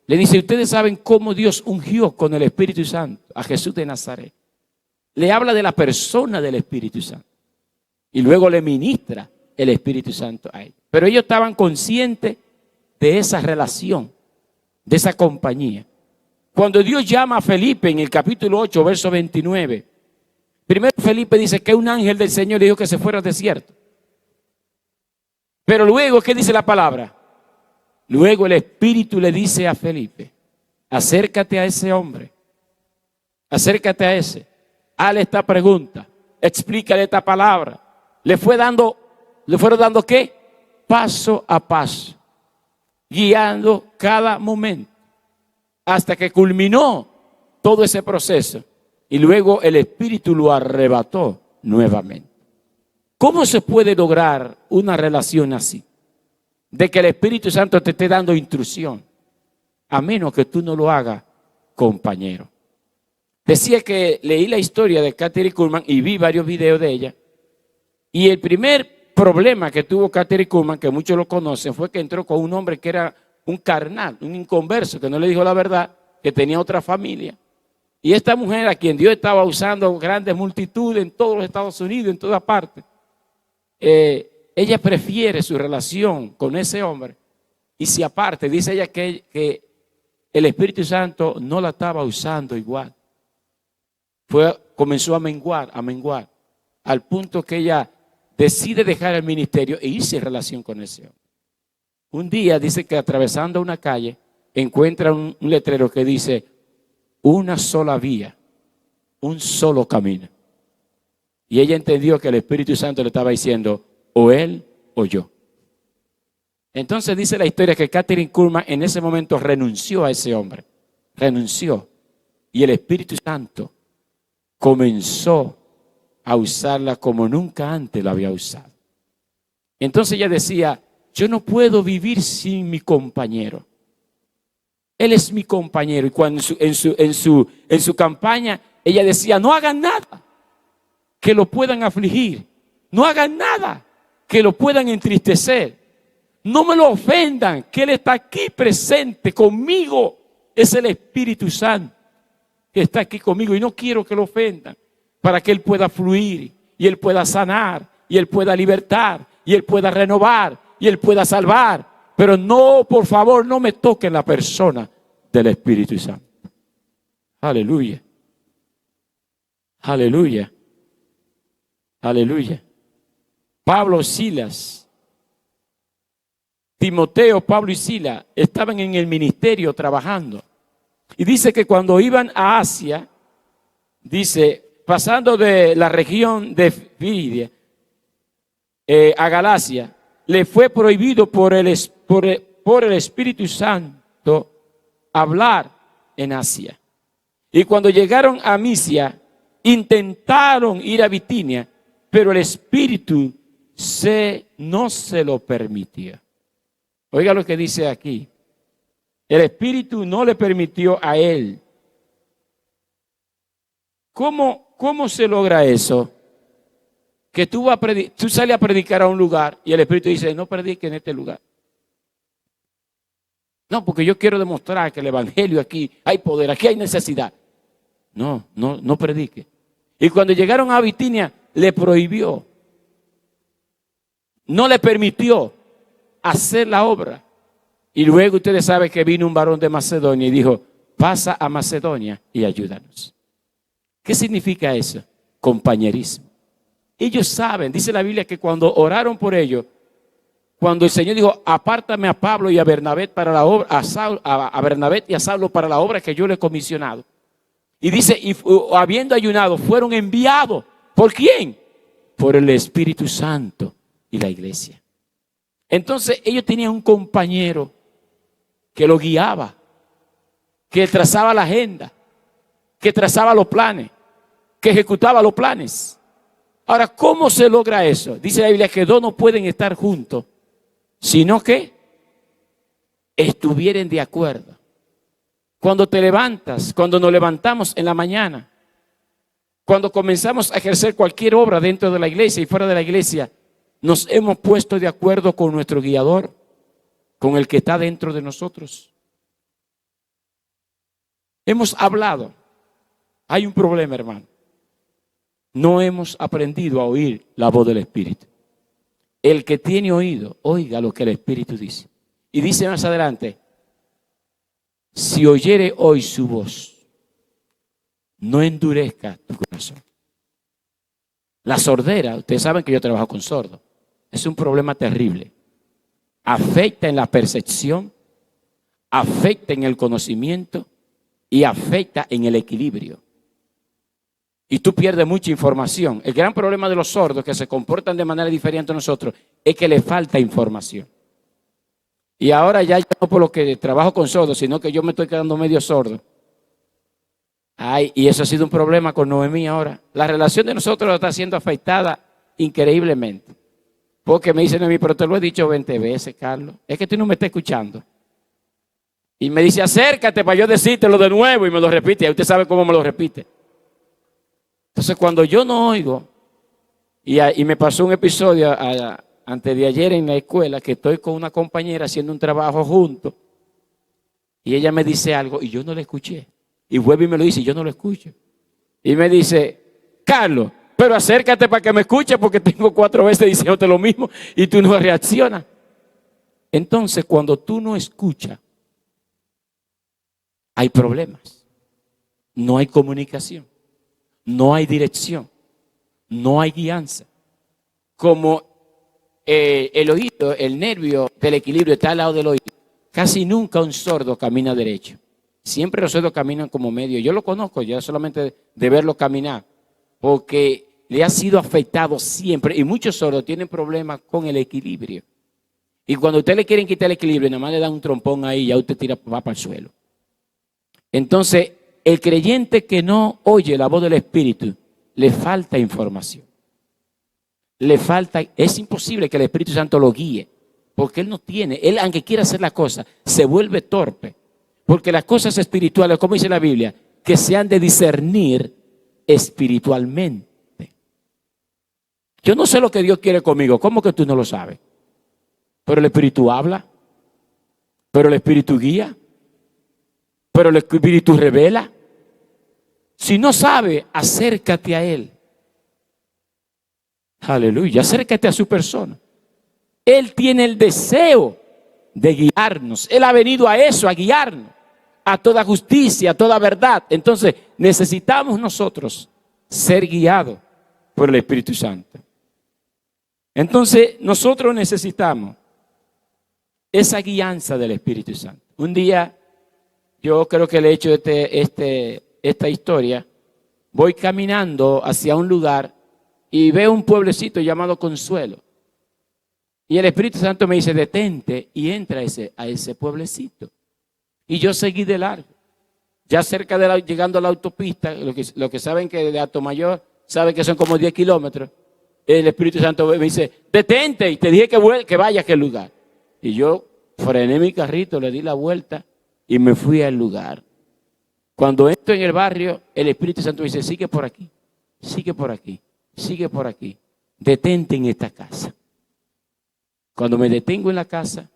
le dice, ustedes saben cómo Dios ungió con el Espíritu Santo a Jesús de Nazaret. Le habla de la persona del Espíritu Santo. Y luego le ministra el Espíritu Santo a ellos. Pero ellos estaban conscientes de esa relación, de esa compañía. Cuando Dios llama a Felipe en el capítulo 8, verso 29, primero Felipe dice que un ángel del Señor le dijo que se fuera al desierto. Pero luego, ¿qué dice la palabra? Luego el Espíritu le dice a Felipe, acércate a ese hombre, acércate a ese, hazle esta pregunta, explícale esta palabra. Le fueron dando ¿qué? Paso a paso, guiando cada momento, hasta que culminó todo ese proceso. Y luego el Espíritu lo arrebató nuevamente. ¿Cómo se puede lograr una relación así? De que el Espíritu Santo te esté dando instrucción, a menos que tú no lo hagas, compañero. Decía que leí la historia de Kathryn Kuhlman y vi varios videos de ella. Y el primer problema que tuvo Kathryn Kuhlman, que muchos lo conocen, fue que entró con un hombre que era un carnal, un inconverso, que no le dijo la verdad, que tenía otra familia. Y esta mujer, a quien Dios estaba usando grandes multitudes en todos los Estados Unidos, en todas partes, ella prefiere su relación con ese hombre y se aparte. Dice ella que el Espíritu Santo no la estaba usando igual. Comenzó a menguar, al punto que ella decide dejar el ministerio e irse en relación con ese hombre. Un día dice que atravesando una calle encuentra un letrero que dice una sola vía, un solo camino. Y ella entendió que el Espíritu Santo le estaba diciendo o él o yo. Entonces dice la historia que Kathryn Kuhlman en ese momento renunció a ese hombre. Renunció. Y el Espíritu Santo comenzó a usarla como nunca antes la había usado. Entonces ella decía, yo no puedo vivir sin mi compañero. Él es mi compañero. Y cuando en su campaña ella decía, no hagan nada que lo puedan afligir. No hagan nada que lo puedan entristecer. No me lo ofendan, que Él está aquí presente conmigo. Es el Espíritu Santo que está aquí conmigo y no quiero que lo ofendan, para que Él pueda fluir y Él pueda sanar y Él pueda libertar y Él pueda renovar y Él pueda salvar. Pero no, por favor, no me toquen la persona del Espíritu Santo. Aleluya. Aleluya. Aleluya. Pablo, Silas, Timoteo, Pablo y Silas estaban en el ministerio trabajando. Y dice que cuando iban a Asia, dice, pasando de la región de Frigia a Galacia, le fue prohibido por el Espíritu Santo hablar en Asia. Y cuando llegaron a Misia, intentaron ir a Bitinia, pero el Espíritu no se lo permitió. Oiga lo que dice aquí. El Espíritu no le permitió a él. ¿Cómo se logra eso? Que tú sales a predicar a un lugar y el Espíritu dice, no predique en este lugar. No, porque yo quiero demostrar que el Evangelio aquí hay poder, aquí hay necesidad. No predique. Y cuando llegaron a Bitinia, le prohibió. No le permitió hacer la obra. Y luego ustedes saben que vino un varón de Macedonia y dijo, pasa a Macedonia y ayúdanos. ¿Qué significa eso? Compañerismo. Ellos saben, dice la Biblia, que cuando oraron por ellos, cuando el Señor dijo, apártame a Pablo y a Bernabé para la obra, a Bernabé y a Saulo para la obra que yo le he comisionado. Y dice, y habiendo ayunado, fueron enviados. ¿Por quién? Por el Espíritu Santo y la iglesia. Entonces ellos tenían un compañero que lo guiaba, que trazaba la agenda, que trazaba los planes, que ejecutaba los planes. Ahora, ¿cómo se logra eso? Dice la Biblia que dos no pueden estar juntos, sino que estuvieren de acuerdo. Cuando te levantas, cuando nos levantamos en la mañana, cuando comenzamos a ejercer cualquier obra dentro de la iglesia y fuera de la iglesia, nos hemos puesto de acuerdo con nuestro guiador, con el que está dentro de nosotros. Hemos hablado. Hay un problema, hermano. No hemos aprendido a oír la voz del Espíritu. El que tiene oído, oiga lo que el Espíritu dice. Y dice más adelante, si oyere hoy su voz, no endurezca tu corazón. La sordera, ustedes saben que yo trabajo con sordos, es un problema terrible. Afecta en la percepción, afecta en el conocimiento y afecta en el equilibrio. Y tú pierdes mucha información. El gran problema de los sordos que se comportan de manera diferente a nosotros es que les falta información. Y ahora ya yo no por lo que trabajo con sordos, sino que yo me estoy quedando medio sordo. Ay, y eso ha sido un problema con Noemí ahora. La relación de nosotros está siendo afectada increíblemente. Porque me dice Noemí, pero te lo he dicho 20 veces, Carlos. Es que tú no me estás escuchando. Y me dice, acércate para yo decírtelo de nuevo. Y me lo repite. Y usted sabe cómo me lo repite. Entonces, cuando yo no oigo, y me pasó un episodio antes de ayer en la escuela, que estoy con una compañera haciendo un trabajo juntos, y ella me dice algo, y yo no le escuché. Y vuelve y me lo dice, y yo no lo escucho. Y me dice, Carlos, pero acércate para que me escuche, porque tengo 4 veces diciéndote lo mismo, y tú no reaccionas. Entonces, cuando tú no escuchas, hay problemas. No hay comunicación. No hay dirección, no hay guianza. Como el oído, el nervio del equilibrio está al lado del oído, casi nunca un sordo camina derecho. Siempre los sordos caminan como medio. Yo lo conozco ya solamente de verlo caminar, porque le ha sido afectado siempre. Y muchos sordos tienen problemas con el equilibrio. Y cuando usted le quieren quitar el equilibrio, nada más le dan un trompón ahí y ya usted va para el suelo. Entonces, el creyente que no oye la voz del Espíritu, le falta información. Es imposible que el Espíritu Santo lo guíe, porque él no tiene, él aunque quiera hacer la cosa, se vuelve torpe. Porque las cosas espirituales, como dice la Biblia, que se han de discernir espiritualmente. Yo no sé lo que Dios quiere conmigo, ¿cómo que tú no lo sabes? Pero el Espíritu habla, pero el Espíritu guía, pero el Espíritu revela. Si no sabe, acércate a Él. Aleluya, acércate a su persona. Él tiene el deseo de guiarnos. Él ha venido a eso, a guiarnos, a toda justicia, a toda verdad. Entonces, necesitamos nosotros ser guiados por el Espíritu Santo. Entonces, nosotros necesitamos esa guianza del Espíritu Santo. Un día, yo creo que le he hecho esta historia, voy caminando hacia un lugar y veo un pueblecito llamado Consuelo. Y el Espíritu Santo me dice, detente y entra a ese pueblecito. Y yo seguí de largo. Ya cerca de llegando a la autopista, lo que saben que de Atomayor, saben que son como 10 kilómetros. El Espíritu Santo me dice, detente, y te dije que vaya a aquel lugar. Y yo frené mi carrito, le di la vuelta y me fui al lugar. Cuando entro en el barrio, el Espíritu Santo me dice, sigue por aquí, sigue por aquí, sigue por aquí. Detente en esta casa. Cuando me detengo en la casa,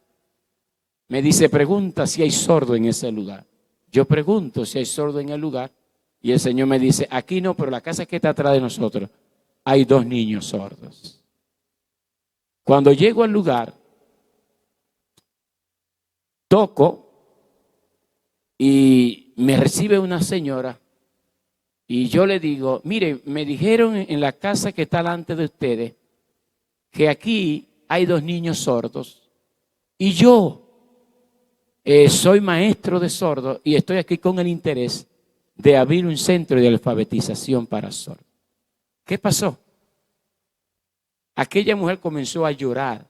me dice, pregunta si hay sordo en ese lugar. Yo pregunto si hay sordo en el lugar y el Señor me dice, aquí no, pero la casa que está atrás de nosotros, hay 2 niños sordos. Cuando llego al lugar, toco y me recibe una señora y yo le digo, mire, me dijeron en la casa que está delante de ustedes que aquí hay 2 niños sordos y yo soy maestro de sordos y estoy aquí con el interés de abrir un centro de alfabetización para sordos. ¿Qué pasó? Aquella mujer comenzó a llorar,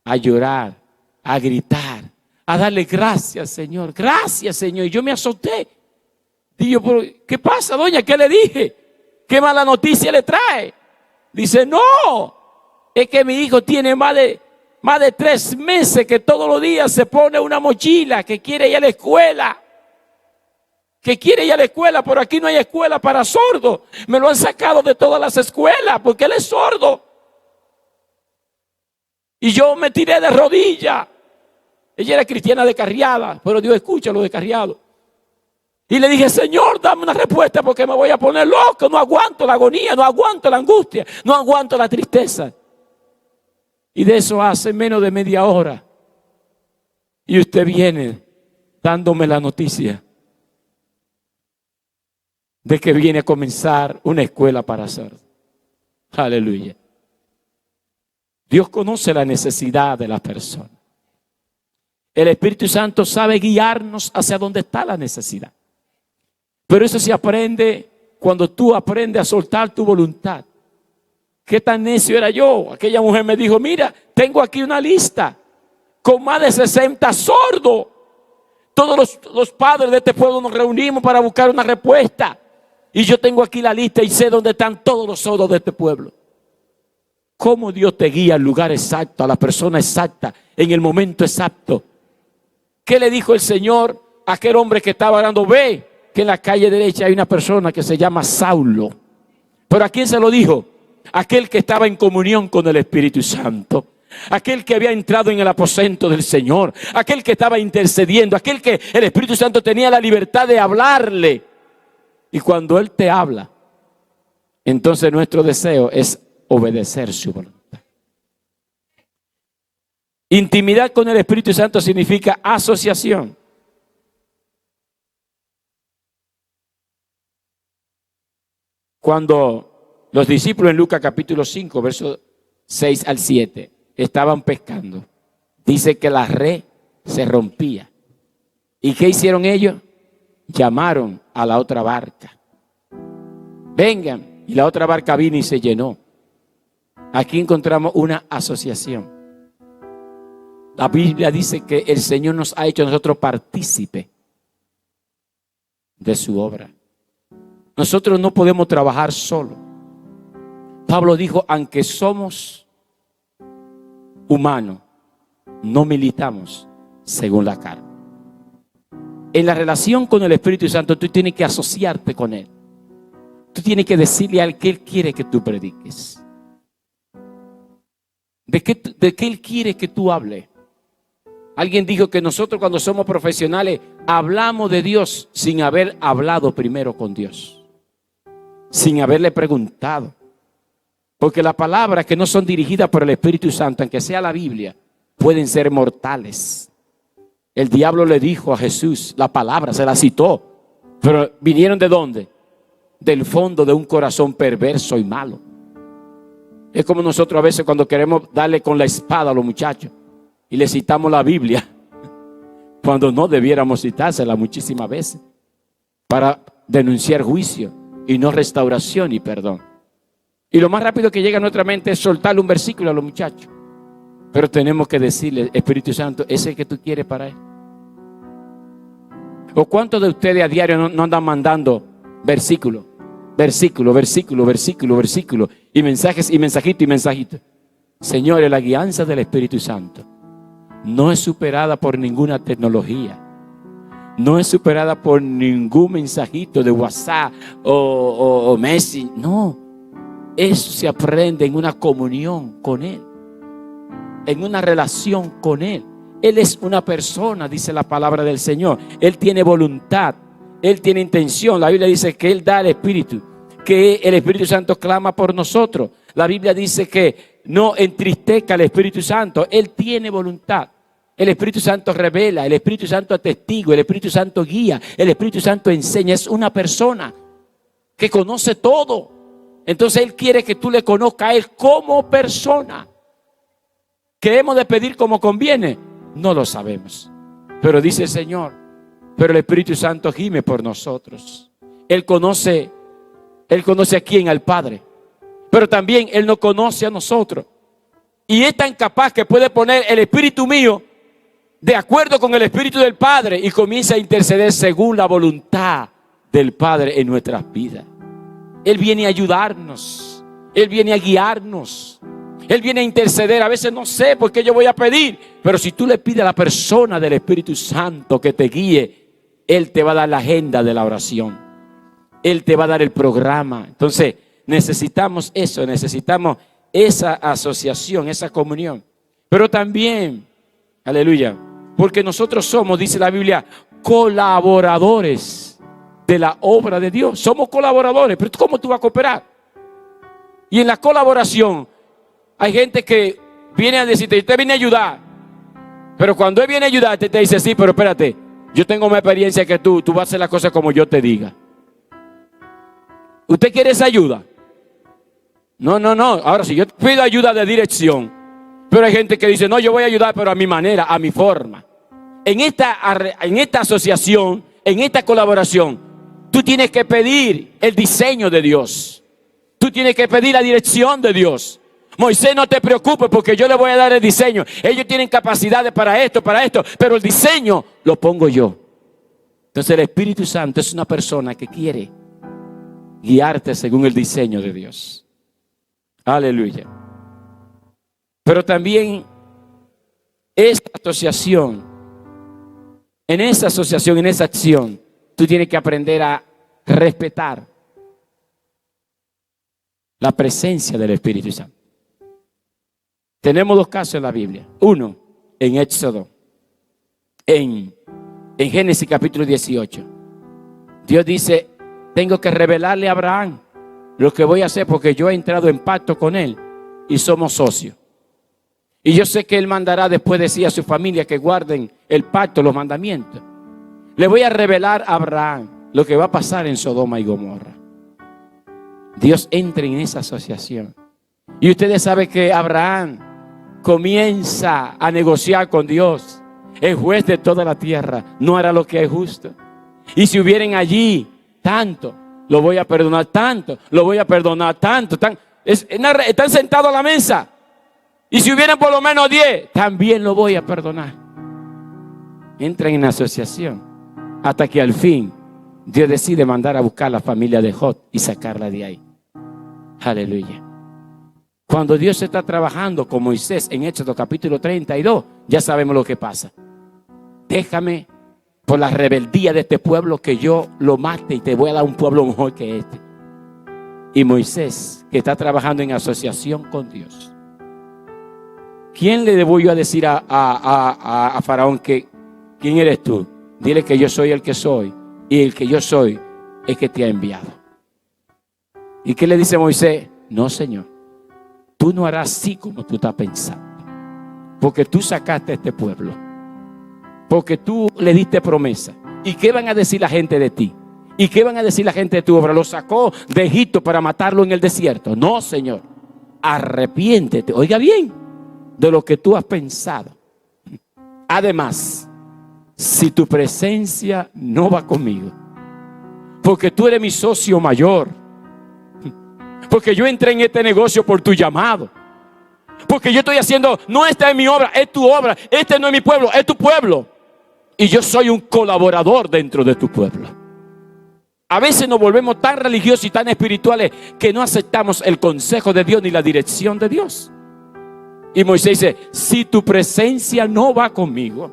a gritar, a darle gracias, Señor. Gracias, Señor. Y yo me azoté. Digo, ¿qué pasa, doña? ¿Qué le dije? ¿Qué mala noticia le trae? Dice, no, es que mi hijo tiene más de 3 meses que todos los días se pone una mochila, que quiere ir a la escuela. Que quiere ir a la escuela, pero aquí no hay escuela para sordos. Me lo han sacado de todas las escuelas porque él es sordo. Y yo me tiré de rodillas. Ella era cristiana de Carriada, pero Dios escucha lo de Carriado. Y le dije, Señor, dame una respuesta porque me voy a poner loco. No aguanto la agonía, no aguanto la angustia, no aguanto la tristeza. Y de eso hace menos de media hora. Y usted viene dándome la noticia de que viene a comenzar una escuela para sordos. Aleluya. Dios conoce la necesidad de la persona. El Espíritu Santo sabe guiarnos hacia donde está la necesidad. Pero eso se aprende cuando tú aprendes a soltar tu voluntad. ¿Qué tan necio era yo? Aquella mujer me dijo, mira, tengo aquí una lista con más de 60 sordos. Todos los padres de este pueblo nos reunimos para buscar una respuesta. Y yo tengo aquí la lista y sé dónde están todos los sordos de este pueblo. ¿Cómo Dios te guía al lugar exacto, a la persona exacta, en el momento exacto? ¿Qué le dijo el Señor a aquel hombre que estaba orando? Ve que en la calle derecha hay una persona que se llama Saulo. ¿Pero a quién se lo dijo? Aquel que estaba en comunión con el Espíritu Santo. Aquel que había entrado en el aposento del Señor. Aquel que estaba intercediendo. Aquel que el Espíritu Santo tenía la libertad de hablarle. Y cuando Él te habla, entonces nuestro deseo es obedecer su voluntad. Intimidad con el Espíritu Santo significa asociación. Cuando los discípulos en Lucas capítulo 5, versos 6 al 7, estaban pescando, dice que la red se rompía. ¿Y qué hicieron ellos? Llamaron a la otra barca. Vengan. Y la otra barca vino y se llenó. Aquí encontramos una asociación. La Biblia dice que el Señor nos ha hecho a nosotros partícipe de su obra. Nosotros no podemos trabajar solo. Pablo dijo, aunque somos humanos, no militamos según la carne. En la relación con el Espíritu Santo, tú tienes que asociarte con Él. Tú tienes que decirle a Él que Él quiere que tú prediques. ¿De qué Él quiere que tú hables? Alguien dijo que nosotros cuando somos profesionales hablamos de Dios sin haber hablado primero con Dios. Sin haberle preguntado. Porque las palabras que no son dirigidas por el Espíritu Santo, aunque sea la Biblia, pueden ser mortales. El diablo le dijo a Jesús, la palabra se la citó, pero ¿vinieron de dónde? Del fondo de un corazón perverso y malo. Es como nosotros a veces cuando queremos darle con la espada a los muchachos y le citamos la Biblia, cuando no debiéramos citársela muchísimas veces, para denunciar juicio y no restauración y perdón. Y lo más rápido que llega a nuestra mente es soltarle un versículo a los muchachos. Pero tenemos que decirle, Espíritu Santo, ¿ese es el que tú quieres para él? ¿O cuántos de ustedes a diario no andan mandando versículo, y mensajes y mensajitos? Señores, la guianza del Espíritu Santo no es superada por ninguna tecnología. No es superada por ningún mensajito de WhatsApp o Messi. No, eso se aprende en una comunión con Él. En una relación con Él. Él es una persona, dice la palabra del Señor. Él tiene voluntad, Él tiene intención. La Biblia dice que Él da el Espíritu, que el Espíritu Santo clama por nosotros. La Biblia dice que no entristezca al Espíritu Santo. Él tiene voluntad. El Espíritu Santo revela, el Espíritu Santo atestiga, el Espíritu Santo guía, el Espíritu Santo enseña. Es una persona que conoce todo. Entonces Él quiere que tú le conozcas a Él como persona. ¿Qué hemos de pedir como conviene? No lo sabemos. Pero dice el Señor, pero el Espíritu Santo gime por nosotros. Él conoce a quién, al Padre. Pero también Él nos conoce a nosotros. Y es tan capaz que puede poner el espíritu mío de acuerdo con el Espíritu del Padre y comienza a interceder según la voluntad del Padre en nuestras vidas. Él viene a ayudarnos, Él viene a guiarnos, Él viene a interceder. A veces no sé por qué yo voy a pedir, pero si tú le pides a la persona del Espíritu Santo que te guíe, Él te va a dar la agenda de la oración, Él te va a dar el programa. Entonces necesitamos eso, necesitamos esa asociación, esa comunión. Pero también, aleluya, porque nosotros somos, dice la Biblia, colaboradores de la obra de Dios. Somos colaboradores, pero ¿cómo tú vas a cooperar? Y en la colaboración hay gente que viene a decirte, usted viene a ayudar, pero cuando Él viene a ayudarte te dice, sí, pero espérate, yo tengo más experiencia que tú vas a hacer las cosas como yo te diga. ¿Usted quiere esa ayuda? No. Ahora si yo pido ayuda de dirección, pero hay gente que dice, no, yo voy a ayudar, pero a mi manera, a mi forma. En esta asociación, en esta colaboración, tú tienes que pedir el diseño de Dios. Tú tienes que pedir la dirección de Dios. Moisés, no te preocupes porque yo le voy a dar el diseño. Ellos tienen capacidades para esto, pero el diseño lo pongo yo. Entonces el Espíritu Santo es una persona que quiere guiarte según el diseño de Dios. Aleluya. Pero también esta asociación, en esa acción, tú tienes que aprender a respetar la presencia del Espíritu Santo. Tenemos dos casos en la Biblia. Uno, en Éxodo, en Génesis capítulo 18. Dios dice, tengo que revelarle a Abraham lo que voy a hacer porque yo he entrado en pacto con él y somos socios. Y yo sé que Él mandará después de sí a su familia que guarden el pacto, los mandamientos. Le voy a revelar a Abraham lo que va a pasar en Sodoma y Gomorra. Dios entra en esa asociación. Y ustedes saben que Abraham comienza a negociar con Dios. El juez de toda la tierra no hará lo que es justo. Y si hubieran allí tanto, lo voy a perdonar tanto, lo voy a perdonar tanto. Están sentados a la mesa. Y si hubieran por lo menos 10, también lo voy a perdonar. Entran en asociación hasta que al fin Dios decide mandar a buscar a la familia de Job y sacarla de ahí. Aleluya. Cuando Dios está trabajando con Moisés en Éxodo capítulo 32, ya sabemos lo que pasa. Déjame por la rebeldía de este pueblo que yo lo mate y te voy a dar un pueblo mejor que este. Y Moisés, que está trabajando en asociación con Dios. ¿Quién le debo yo a decir a Faraón que quién eres tú? Dile que yo soy el que soy y el que yo soy es que te ha enviado. ¿Y qué le dice Moisés? No, Señor, tú no harás así como tú estás pensando, porque tú sacaste a este pueblo, porque tú le diste promesa. ¿Y qué van a decir la gente de ti? ¿Y qué van a decir la gente de tu obra? Lo sacó de Egipto para matarlo en el desierto. No, Señor, arrepiéntete. Oiga bien, de lo que tú has pensado. Además, si tu presencia no va conmigo, porque tú eres mi socio mayor, porque yo entré en este negocio por tu llamado, porque yo estoy haciendo, no esta es mi obra, es tu obra, este no es mi pueblo, es tu pueblo, y yo soy un colaborador dentro de tu pueblo. A veces nos volvemos tan religiosos y tan espirituales que no aceptamos el consejo de Dios ni la dirección de Dios. Y Moisés dice, si tu presencia no va conmigo,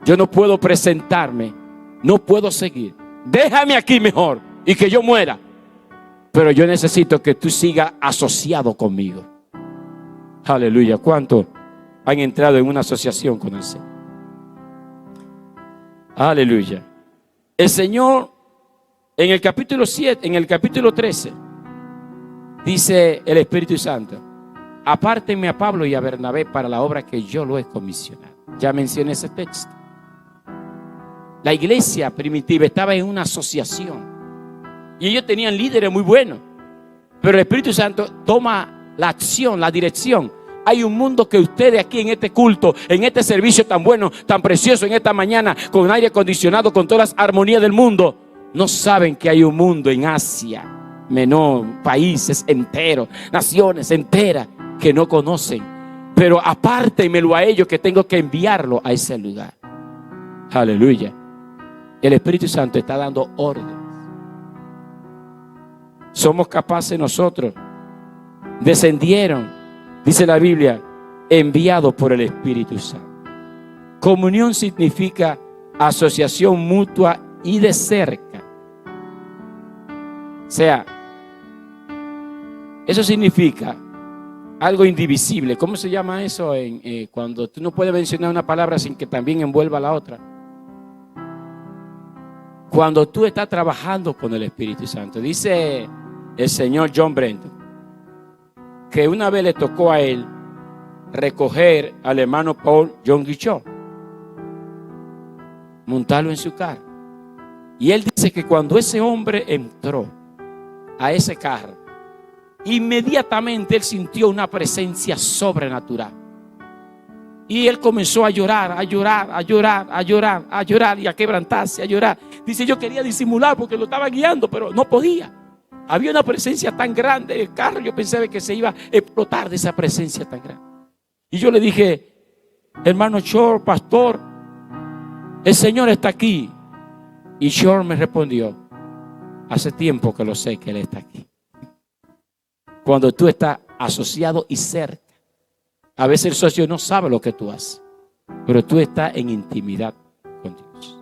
yo no puedo presentarme, no puedo seguir. Déjame aquí mejor y que yo muera. Pero yo necesito que tú sigas asociado conmigo. Aleluya. ¿Cuántos han entrado en una asociación con el Señor? Aleluya. El Señor en el capítulo 7, en el capítulo 13, dice el Espíritu Santo, apártenme a Pablo y a Bernabé para la obra que yo lo he comisionado. Ya mencioné ese texto. La iglesia primitiva estaba en una asociación y ellos tenían líderes muy buenos, pero el Espíritu Santo toma la acción, la dirección. Hay un mundo que ustedes aquí en este culto, en este servicio tan bueno, tan precioso, en esta mañana, con aire acondicionado, con todas las armonías del mundo, no saben que hay un mundo en Asia Menor, países enteros, naciones enteras que no conocen. pero apártemelo a ellos, que tengo que enviarlo a ese lugar. Aleluya. El Espíritu Santo está dando órdenes. Somos capaces nosotros. Descendieron, dice la Biblia, enviados por el Espíritu Santo. Comunión significa asociación mutua y de cerca. O sea, eso significa algo indivisible. ¿Cómo se llama eso cuando tú no puedes mencionar una palabra sin que también envuelva la otra? Cuando tú estás trabajando con el Espíritu Santo. Dice el señor John Brenton que una vez le tocó a él recoger al hermano Paul John Guichot, montarlo en su carro. Y él dice que cuando ese hombre entró a ese carro, inmediatamente él sintió una presencia sobrenatural. Y él comenzó a llorar, a llorar, a llorar, a llorar, a llorar y a quebrantarse, a llorar. Dice, yo quería disimular porque lo estaba guiando, pero no podía. Había una presencia tan grande en el carro, yo pensaba que se iba a explotar de esa presencia tan grande. Y yo le dije, hermano Short, pastor, el Señor está aquí. Y Short me respondió, hace tiempo que lo sé que Él está aquí. Cuando tú estás asociado y cerca, a veces el socio no sabe lo que tú haces, pero tú estás en intimidad con Dios.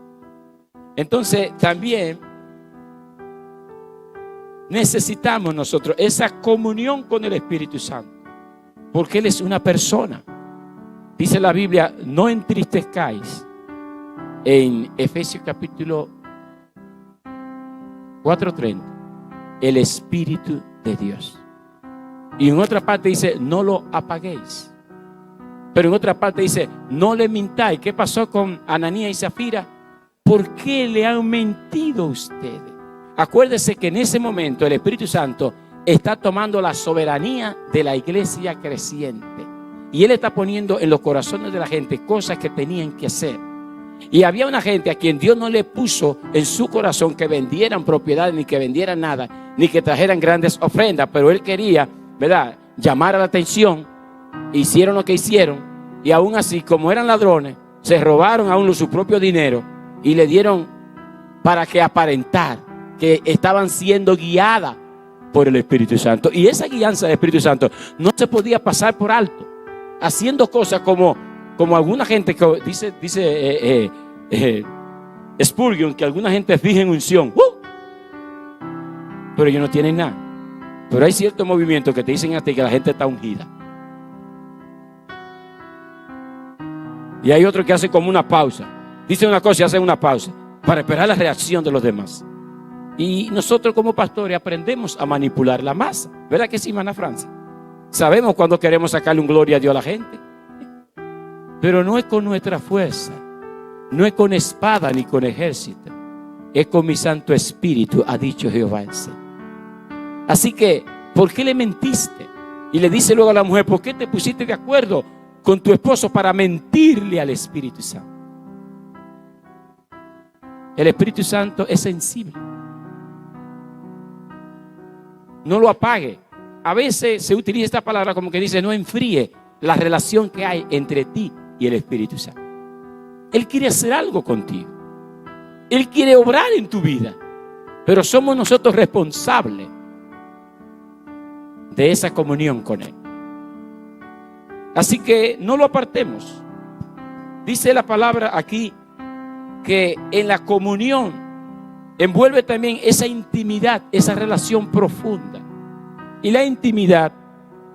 Entonces también necesitamos nosotros esa comunión con el Espíritu Santo, porque Él es una persona. Dice la Biblia, no entristezcáis, en Efesios capítulo 4:30, el Espíritu de Dios. Y en otra parte dice, no lo apaguéis. Pero en otra parte dice, no le mintáis. ¿Qué pasó con Ananías y Zafira? ¿Por qué le han mentido ustedes? Acuérdese que en ese momento el Espíritu Santo está tomando la soberanía de la iglesia creciente. Y Él está poniendo en los corazones de la gente cosas que tenían que hacer. Y había una gente a quien Dios no le puso en su corazón que vendieran propiedades, ni que vendieran nada, ni que trajeran grandes ofrendas. Pero Él quería, ¿verdad?, llamar a la atención. Hicieron lo que hicieron. Y aún así, como eran ladrones, se robaron aún su propio dinero y le dieron para que aparentar que estaban siendo guiadas por el Espíritu Santo. Y esa guianza del Espíritu Santo no se podía pasar por alto, haciendo cosas como alguna gente que dice Spurgeon, que alguna gente fija en unción, pero ellos no tienen nada. Pero hay ciertos movimientos que te dicen a ti que la gente está ungida. Y hay otros que hacen como una pausa. Dicen una cosa y hacen una pausa para esperar la reacción de los demás. Y nosotros como pastores aprendemos a manipular la masa. ¿Verdad que sí, hermana Francia? Sabemos cuando queremos sacarle un gloria a Dios a la gente. Pero no es con nuestra fuerza, no es con espada ni con ejército, es con mi Santo Espíritu, ha dicho Jehová el Señor. Así que, ¿por qué le mentiste? Y le dice luego a la mujer, ¿por qué te pusiste de acuerdo con tu esposo para mentirle al Espíritu Santo? El Espíritu Santo es sensible. No lo apague. A veces se utiliza esta palabra como que dice, no enfríe la relación que hay entre ti y el Espíritu Santo. Él quiere hacer algo contigo. Él quiere obrar en tu vida. Pero somos nosotros responsables de esa comunión con Él. Así que no lo apartemos. Dice la palabra aquí que en la comunión envuelve también esa intimidad, esa relación profunda. Y la intimidad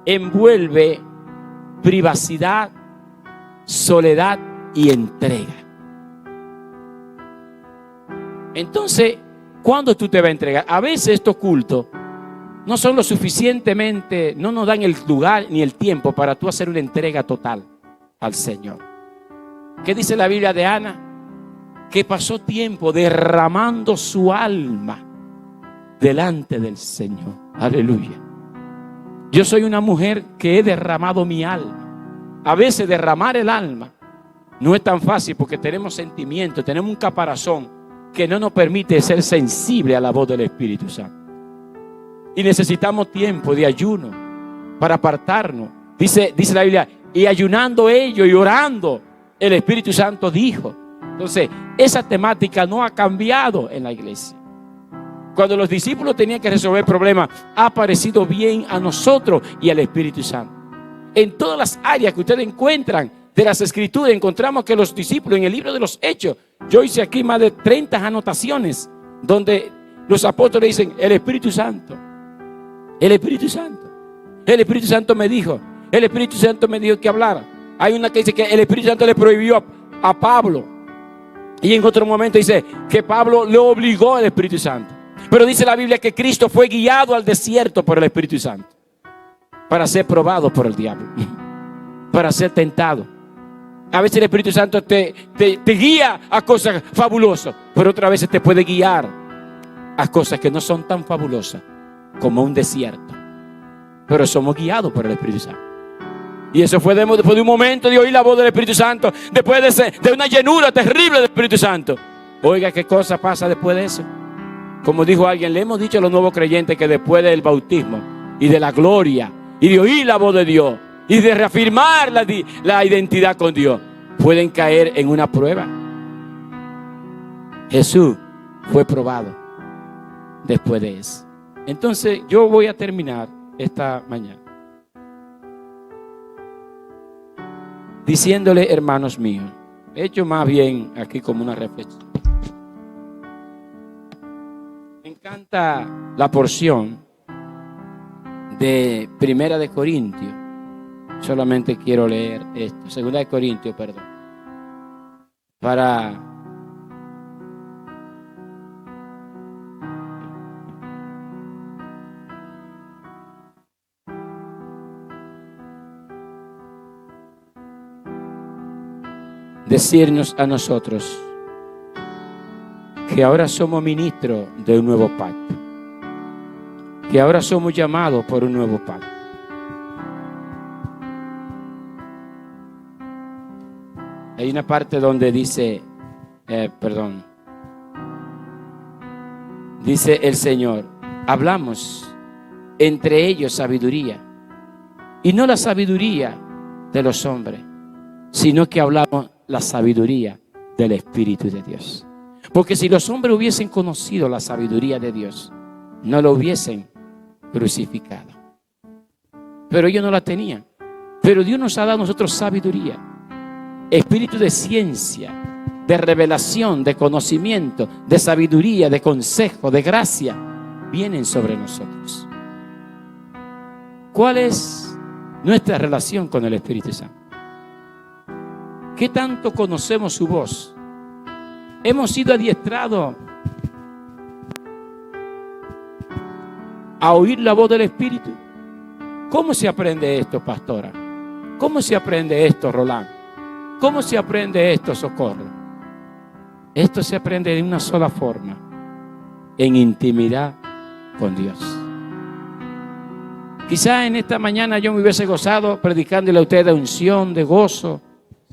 envuelve privacidad, soledad y entrega. Entonces, ¿cuándo tú te vas a entregar? A veces estos cultos no son lo suficientemente, no nos dan el lugar ni el tiempo para tú hacer una entrega total al Señor. ¿Qué dice la Biblia de Ana? Que pasó tiempo derramando su alma delante del Señor. Aleluya. Yo soy una mujer que he derramado mi alma. A veces derramar el alma no es tan fácil porque tenemos sentimientos, tenemos un caparazón que no nos permite ser sensible a la voz del Espíritu Santo. Y necesitamos tiempo de ayuno para apartarnos. Dice la Biblia y ayunando ellos y orando, el Espíritu Santo dijo. Entonces, esa temática no ha cambiado en la iglesia. Cuando los discípulos tenían que resolver problemas, ha parecido bien a nosotros y al Espíritu Santo. En todas las áreas que ustedes encuentran de las Escrituras, encontramos que los discípulos, en el libro de los Hechos, yo hice aquí más de 30 anotaciones, donde los apóstoles dicen, el Espíritu Santo, el Espíritu Santo, el Espíritu Santo me dijo, el Espíritu Santo me dijo que hablara. Hay una que dice que el Espíritu Santo le prohibió a Pablo. Y en otro momento dice que Pablo le obligó al Espíritu Santo. Pero dice la Biblia que Cristo fue guiado al desierto por el Espíritu Santo para ser probado por el diablo, para ser tentado. A veces el Espíritu Santo te guía a cosas fabulosas, pero otras veces te puede guiar a cosas que no son tan fabulosas como un desierto. Pero somos guiados por el Espíritu Santo. Y eso fue después de un momento de oír la voz del Espíritu Santo, después de una llenura terrible del Espíritu Santo. Oiga, ¿qué cosa pasa después de eso? Como dijo alguien, le hemos dicho a los nuevos creyentes que después del bautismo y de la gloria y de oír la voz de Dios y de reafirmar la identidad con Dios, pueden caer en una prueba. Jesús fue probado después de eso. Entonces yo voy a terminar esta mañana diciéndole, hermanos míos, he hecho más bien aquí como una reflexión. Me encanta la porción de Primera de Corintios. Solamente quiero leer esto, Segunda de Corintios, perdón, para decirnos a nosotros que ahora somos ministros de un nuevo pacto, que ahora somos llamados por un nuevo pacto. Hay una parte donde dice, dice el Señor, hablamos entre ellos sabiduría, y no la sabiduría de los hombres, sino que hablamos la sabiduría del Espíritu de Dios. Porque si los hombres hubiesen conocido la sabiduría de Dios, no lo hubiesen crucificado. Pero ellos no la tenían. Pero Dios nos ha dado a nosotros sabiduría, espíritu de ciencia, de revelación, de conocimiento, de sabiduría, de consejo, de gracia, vienen sobre nosotros. ¿Cuál es nuestra relación con el Espíritu Santo? ¿Qué tanto conocemos su voz? ¿Hemos sido adiestrados a oír la voz del Espíritu? ¿Cómo se aprende esto, pastora? ¿Cómo se aprende esto, Roland? ¿Cómo se aprende esto, Socorro? Esto se aprende de una sola forma: en intimidad con Dios. Quizá en esta mañana yo me hubiese gozado predicándole a ustedes de unción, de gozo,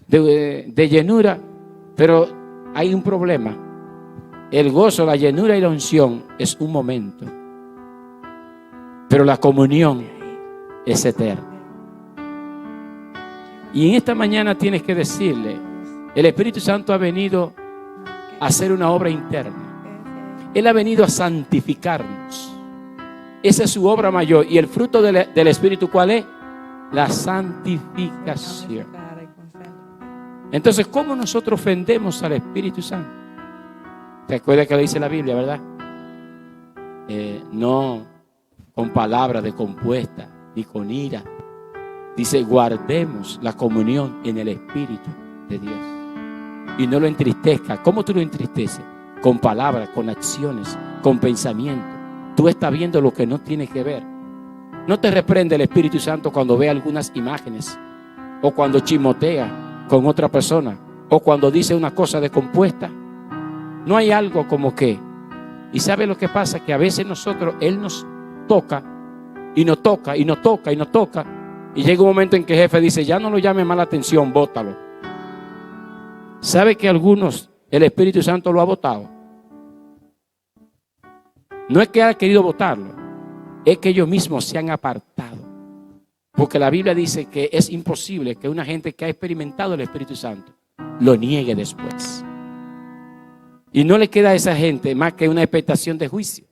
de llenura, pero hay un problema. El gozo, la llenura y la unción es un momento, pero la comunión es eterna. Y en esta mañana tienes que decirle, el Espíritu Santo ha venido a hacer una obra interna. Él ha venido a santificarnos. Esa es su obra mayor. Y el fruto del Espíritu, ¿cuál es? La santificación. Entonces, ¿cómo nosotros ofendemos al Espíritu Santo? ¿Te acuerdas que lo dice la Biblia, verdad? No con palabras de compuesta ni con ira. Dice, guardemos la comunión en el Espíritu de Dios. Y no lo entristezca. ¿Cómo tú lo entristeces? Con palabras, con acciones, con pensamiento. Tú estás viendo lo que no tienes que ver. No te reprende el Espíritu Santo cuando ve algunas imágenes, o cuando chismotea con otra persona, o cuando dice una cosa descompuesta. No hay algo como que. Y ¿sabe lo que pasa? Que a veces Él nos toca, y nos toca, y nos toca, y nos toca. Y llega un momento en que el jefe dice, ya no lo llame más la atención, bótalo. ¿Sabe que algunos el Espíritu Santo lo ha botado? No es que haya querido botarlo, es que ellos mismos se han apartado. Porque la Biblia dice que es imposible que una gente que ha experimentado el Espíritu Santo lo niegue después. Y no le queda a esa gente más que una expectación de juicio.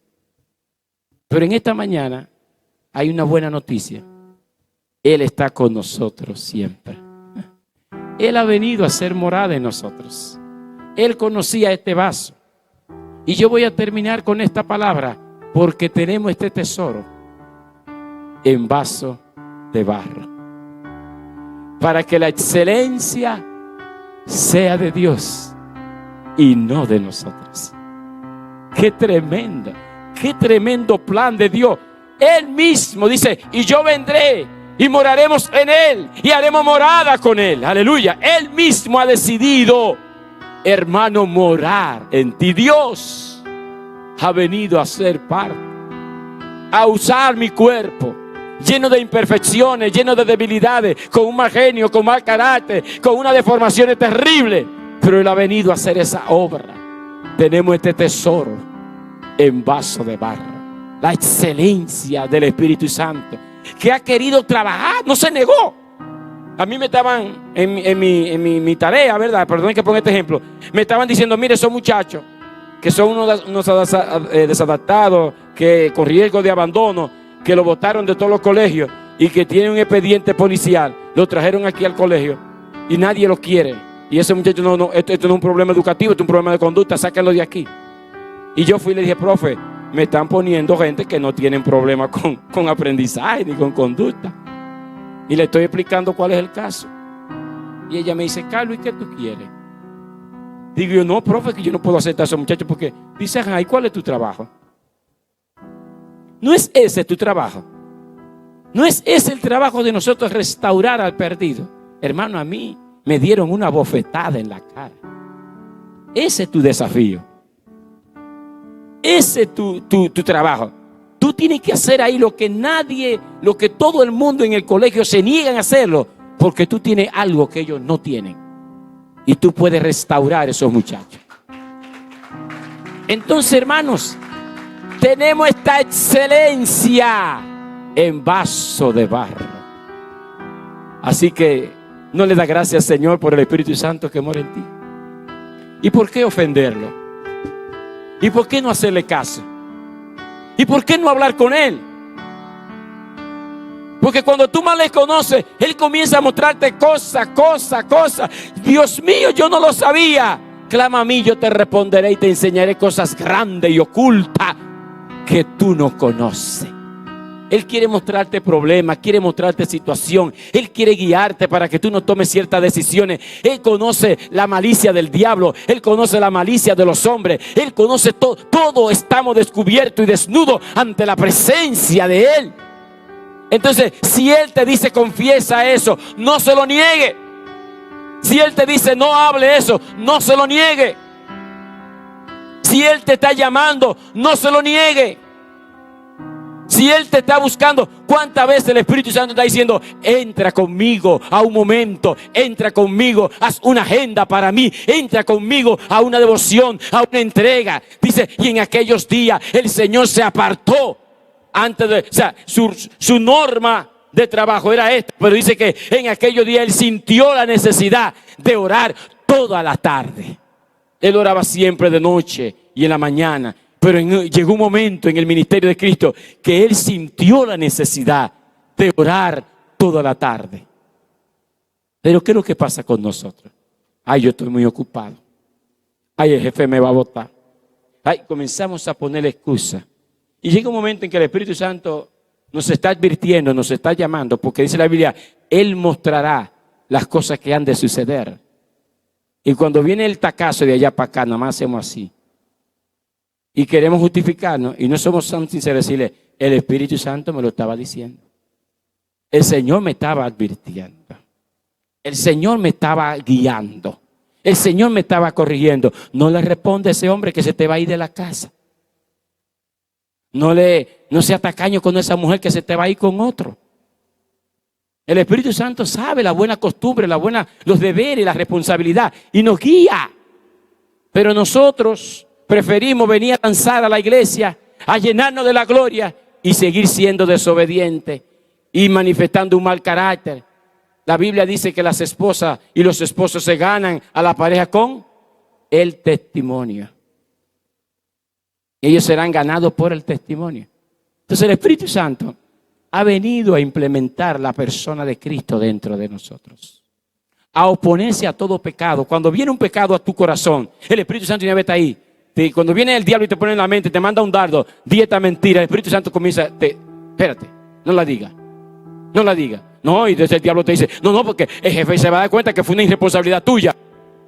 Pero en esta mañana hay una buena noticia. Él está con nosotros siempre. Él ha venido a ser morada en nosotros. Él conocía este vaso. Y yo voy a terminar con esta palabra porque tenemos este tesoro en vaso de barro. Para que la excelencia sea de Dios y no de nosotros. Qué tremendo plan de Dios. Él mismo dice, y yo vendré y moraremos en Él y haremos morada con Él. Aleluya. Él mismo ha decidido, hermano, morar en ti. Dios ha venido a ser parte, a usar mi cuerpo, lleno de imperfecciones, lleno de debilidades, con un mal genio, con mal carácter, con unas deformaciones terribles. Pero Él ha venido a hacer esa obra. Tenemos este tesoro en vaso de barro. La excelencia del Espíritu Santo, que ha querido trabajar, no se negó. A mí me estaban en mi tarea, ¿verdad? Perdón que ponga este ejemplo. Me estaban diciendo, mire, esos muchachos que son unos desadaptados, que con riesgo de abandono, que lo botaron de todos los colegios y que tienen un expediente policial, lo trajeron aquí al colegio y nadie lo quiere. Y ese muchacho, esto no es un problema educativo, esto es un problema de conducta, sáquenlo de aquí. Y yo fui y le dije, profe, me están poniendo gente que no tienen problema con aprendizaje ni con conducta. Y le estoy explicando cuál es el caso. Y ella me dice, Carlos, ¿y qué tú quieres? Digo yo, no, profe, que yo no puedo aceptar a esos muchachos porque dice, ay, ¿cuál es tu trabajo? No es ese tu trabajo. No es ese el trabajo de nosotros, restaurar al perdido. Hermano, a mí me dieron una bofetada en la cara. Ese es tu desafío. Ese es tu trabajo. Tú tienes que hacer ahí lo que todo el mundo en el colegio se niegan a hacerlo, porque tú tienes algo que ellos no tienen. Y tú puedes restaurar a esos muchachos. Entonces, hermanos, tenemos esta excelencia en vaso de barro. Así que no le da gracias, Señor, por el Espíritu Santo que mora en ti. ¿Y por qué ofenderlo? ¿Y por qué no hacerle caso? ¿Y por qué no hablar con Él? Porque cuando tú más le conoces, Él comienza a mostrarte cosas. Dios mío, yo no lo sabía. Clama a mí, yo te responderé y te enseñaré cosas grandes y ocultas que tú no conoces. Él quiere mostrarte problemas, quiere mostrarte situación. Él quiere guiarte para que tú no tomes ciertas decisiones. Él conoce la malicia del diablo. Él conoce la malicia de los hombres. Él conoce todo. Todos estamos descubiertos y desnudos ante la presencia de Él. Entonces, si Él te dice confiesa eso, no se lo niegue. Si Él te dice no hable eso, no se lo niegue. Si Él te está llamando, no se lo niegue. Si Él te está buscando, ¿cuántas veces el Espíritu Santo está diciendo, entra conmigo a un momento, entra conmigo, haz una agenda para mí, entra conmigo a una devoción, a una entrega? Dice, y en aquellos días el Señor se apartó antes de, o sea, su norma de trabajo era esta, pero dice que en aquellos días Él sintió la necesidad de orar toda la tarde. Él oraba siempre de noche y en la mañana. Pero llegó un momento en el ministerio de Cristo que Él sintió la necesidad de orar toda la tarde. Pero ¿qué es lo que pasa con nosotros? Ay, yo estoy muy ocupado. Ay, el jefe me va a botar. Ay, comenzamos a poner excusas. Y llega un momento en que el Espíritu Santo nos está advirtiendo, nos está llamando, porque dice la Biblia, Él mostrará las cosas que han de suceder. Y cuando viene el tacazo de allá para acá, nada más hacemos así. Y queremos justificarnos y no somos tan sinceros decirle, el Espíritu Santo me lo estaba diciendo. El Señor me estaba advirtiendo. El Señor me estaba guiando. El Señor me estaba corrigiendo. No le responde a ese hombre que se te va a ir de la casa. No sea tacaño con esa mujer que se te va a ir con otro. El Espíritu Santo sabe la buena costumbre, los deberes, la responsabilidad y nos guía. Pero nosotros preferimos venir a danzar a la iglesia, a llenarnos de la gloria y seguir siendo desobedientes. y manifestando un mal carácter. La Biblia dice que las esposas y los esposos se ganan a la pareja con el testimonio. Ellos serán ganados por el testimonio. Entonces el Espíritu Santo ha venido a implementar la persona de Cristo dentro de nosotros, a oponerse a todo pecado. Cuando viene un pecado a tu corazón, el Espíritu Santo ya está ahí. Cuando viene el diablo y te pone en la mente, te manda un dardo, di esta mentira, el Espíritu Santo comienza, espérate, no la diga. No la diga. No, y desde el diablo te dice, no, porque el jefe se va a dar cuenta que fue una irresponsabilidad tuya.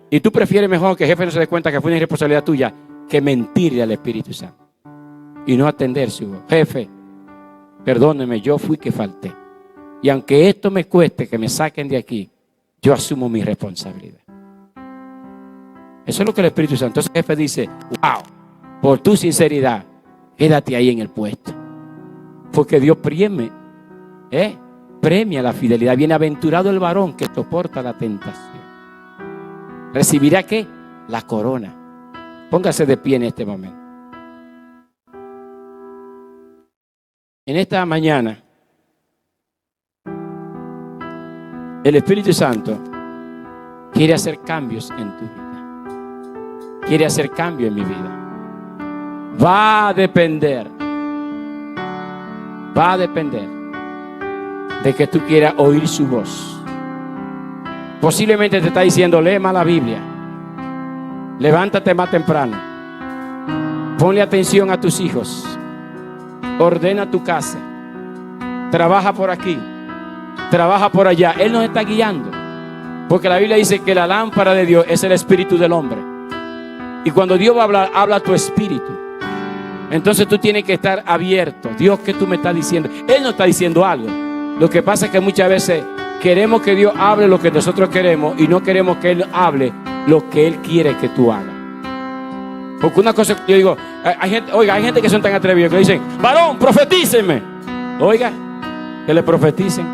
Y tú prefieres mejor que el jefe no se dé cuenta que fue una irresponsabilidad tuya que mentirle al Espíritu Santo y no atender su voz. Jefe, perdóneme, yo fui que falté. Y aunque esto me cueste que me saquen de aquí, yo asumo mi responsabilidad. Eso es lo que el Espíritu Santo. Entonces el jefe dice, wow, por tu sinceridad, quédate ahí en el puesto. Porque Dios premia la fidelidad. Bienaventurado el varón que soporta la tentación. ¿Recibirá qué? La corona. Póngase de pie en este momento. En esta mañana, el Espíritu Santo quiere hacer cambios en tu vida. Quiere hacer cambio en mi vida. Va a depender de que tú quieras oír su voz. Posiblemente te está diciendo, lee más la Biblia, levántate más temprano, ponle atención a tus hijos, ordena tu casa, trabaja por aquí, trabaja por allá. Él nos está guiando, porque la Biblia dice que la lámpara de Dios es el espíritu del hombre. Y cuando Dios va a hablar, habla a tu espíritu. Entonces tú tienes que estar abierto. Dios, ¿qué tú me estás diciendo? Él nos está diciendo algo. Lo que pasa es que muchas veces queremos que Dios hable lo que nosotros queremos y no queremos que Él hable lo que Él quiere que tú hagas. Porque una cosa que yo digo, hay gente que son tan atrevidos que dicen, varón, profetíceme. Oiga, que le profeticen.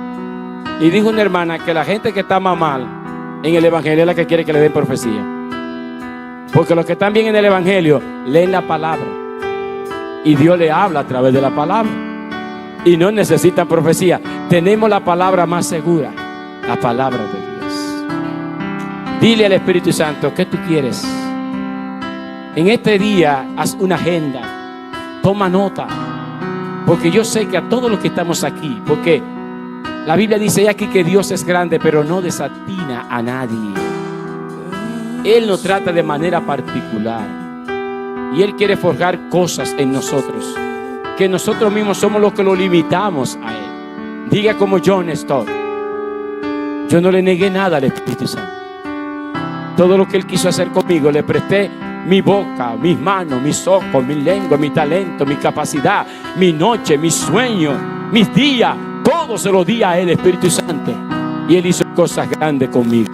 Y dijo una hermana que la gente que está más mal en el evangelio es la que quiere que le den profecía. Porque los que están bien en el evangelio leen la palabra y Dios le habla a través de la palabra y no necesitan profecía. Tenemos la palabra más segura, la palabra de Dios. Dile al Espíritu Santo, ¿qué tú quieres? En este día haz una agenda, toma nota, porque yo sé que a todos los que estamos aquí, porque la Biblia dice aquí que Dios es grande, pero no desatina a nadie. Él nos trata de manera particular y Él quiere forjar cosas en nosotros, que nosotros mismos somos los que lo limitamos a Él. Diga como John Stott, yo no le negué nada al Espíritu Santo. Todo lo que Él quiso hacer conmigo, le presté mi boca, mis manos, mis ojos, mi lengua, mi talento, mi capacidad, mi noche, mis sueños, mis días, todo se lo di a Él, Espíritu Santo. Y Él hizo cosas grandes conmigo.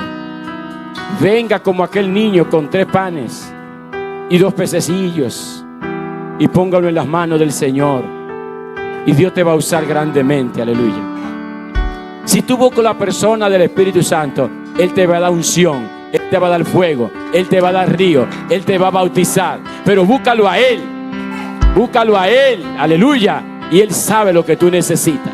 Venga como aquel niño con 3 panes y 2 pececillos y póngalo en las manos del Señor y Dios te va a usar grandemente, aleluya. Si tú buscas la persona del Espíritu Santo, Él te va a dar unción, Él te va a dar fuego, Él te va a dar río, Él te va a bautizar, pero búscalo a Él, aleluya, y Él sabe lo que tú necesitas,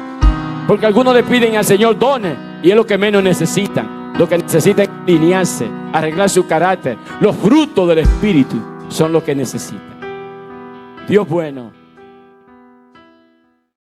porque algunos le piden al Señor dones y es lo que menos necesitan. Lo que necesita es alinearse, arreglar su carácter. Los frutos del Espíritu son los que necesitan. Dios bueno.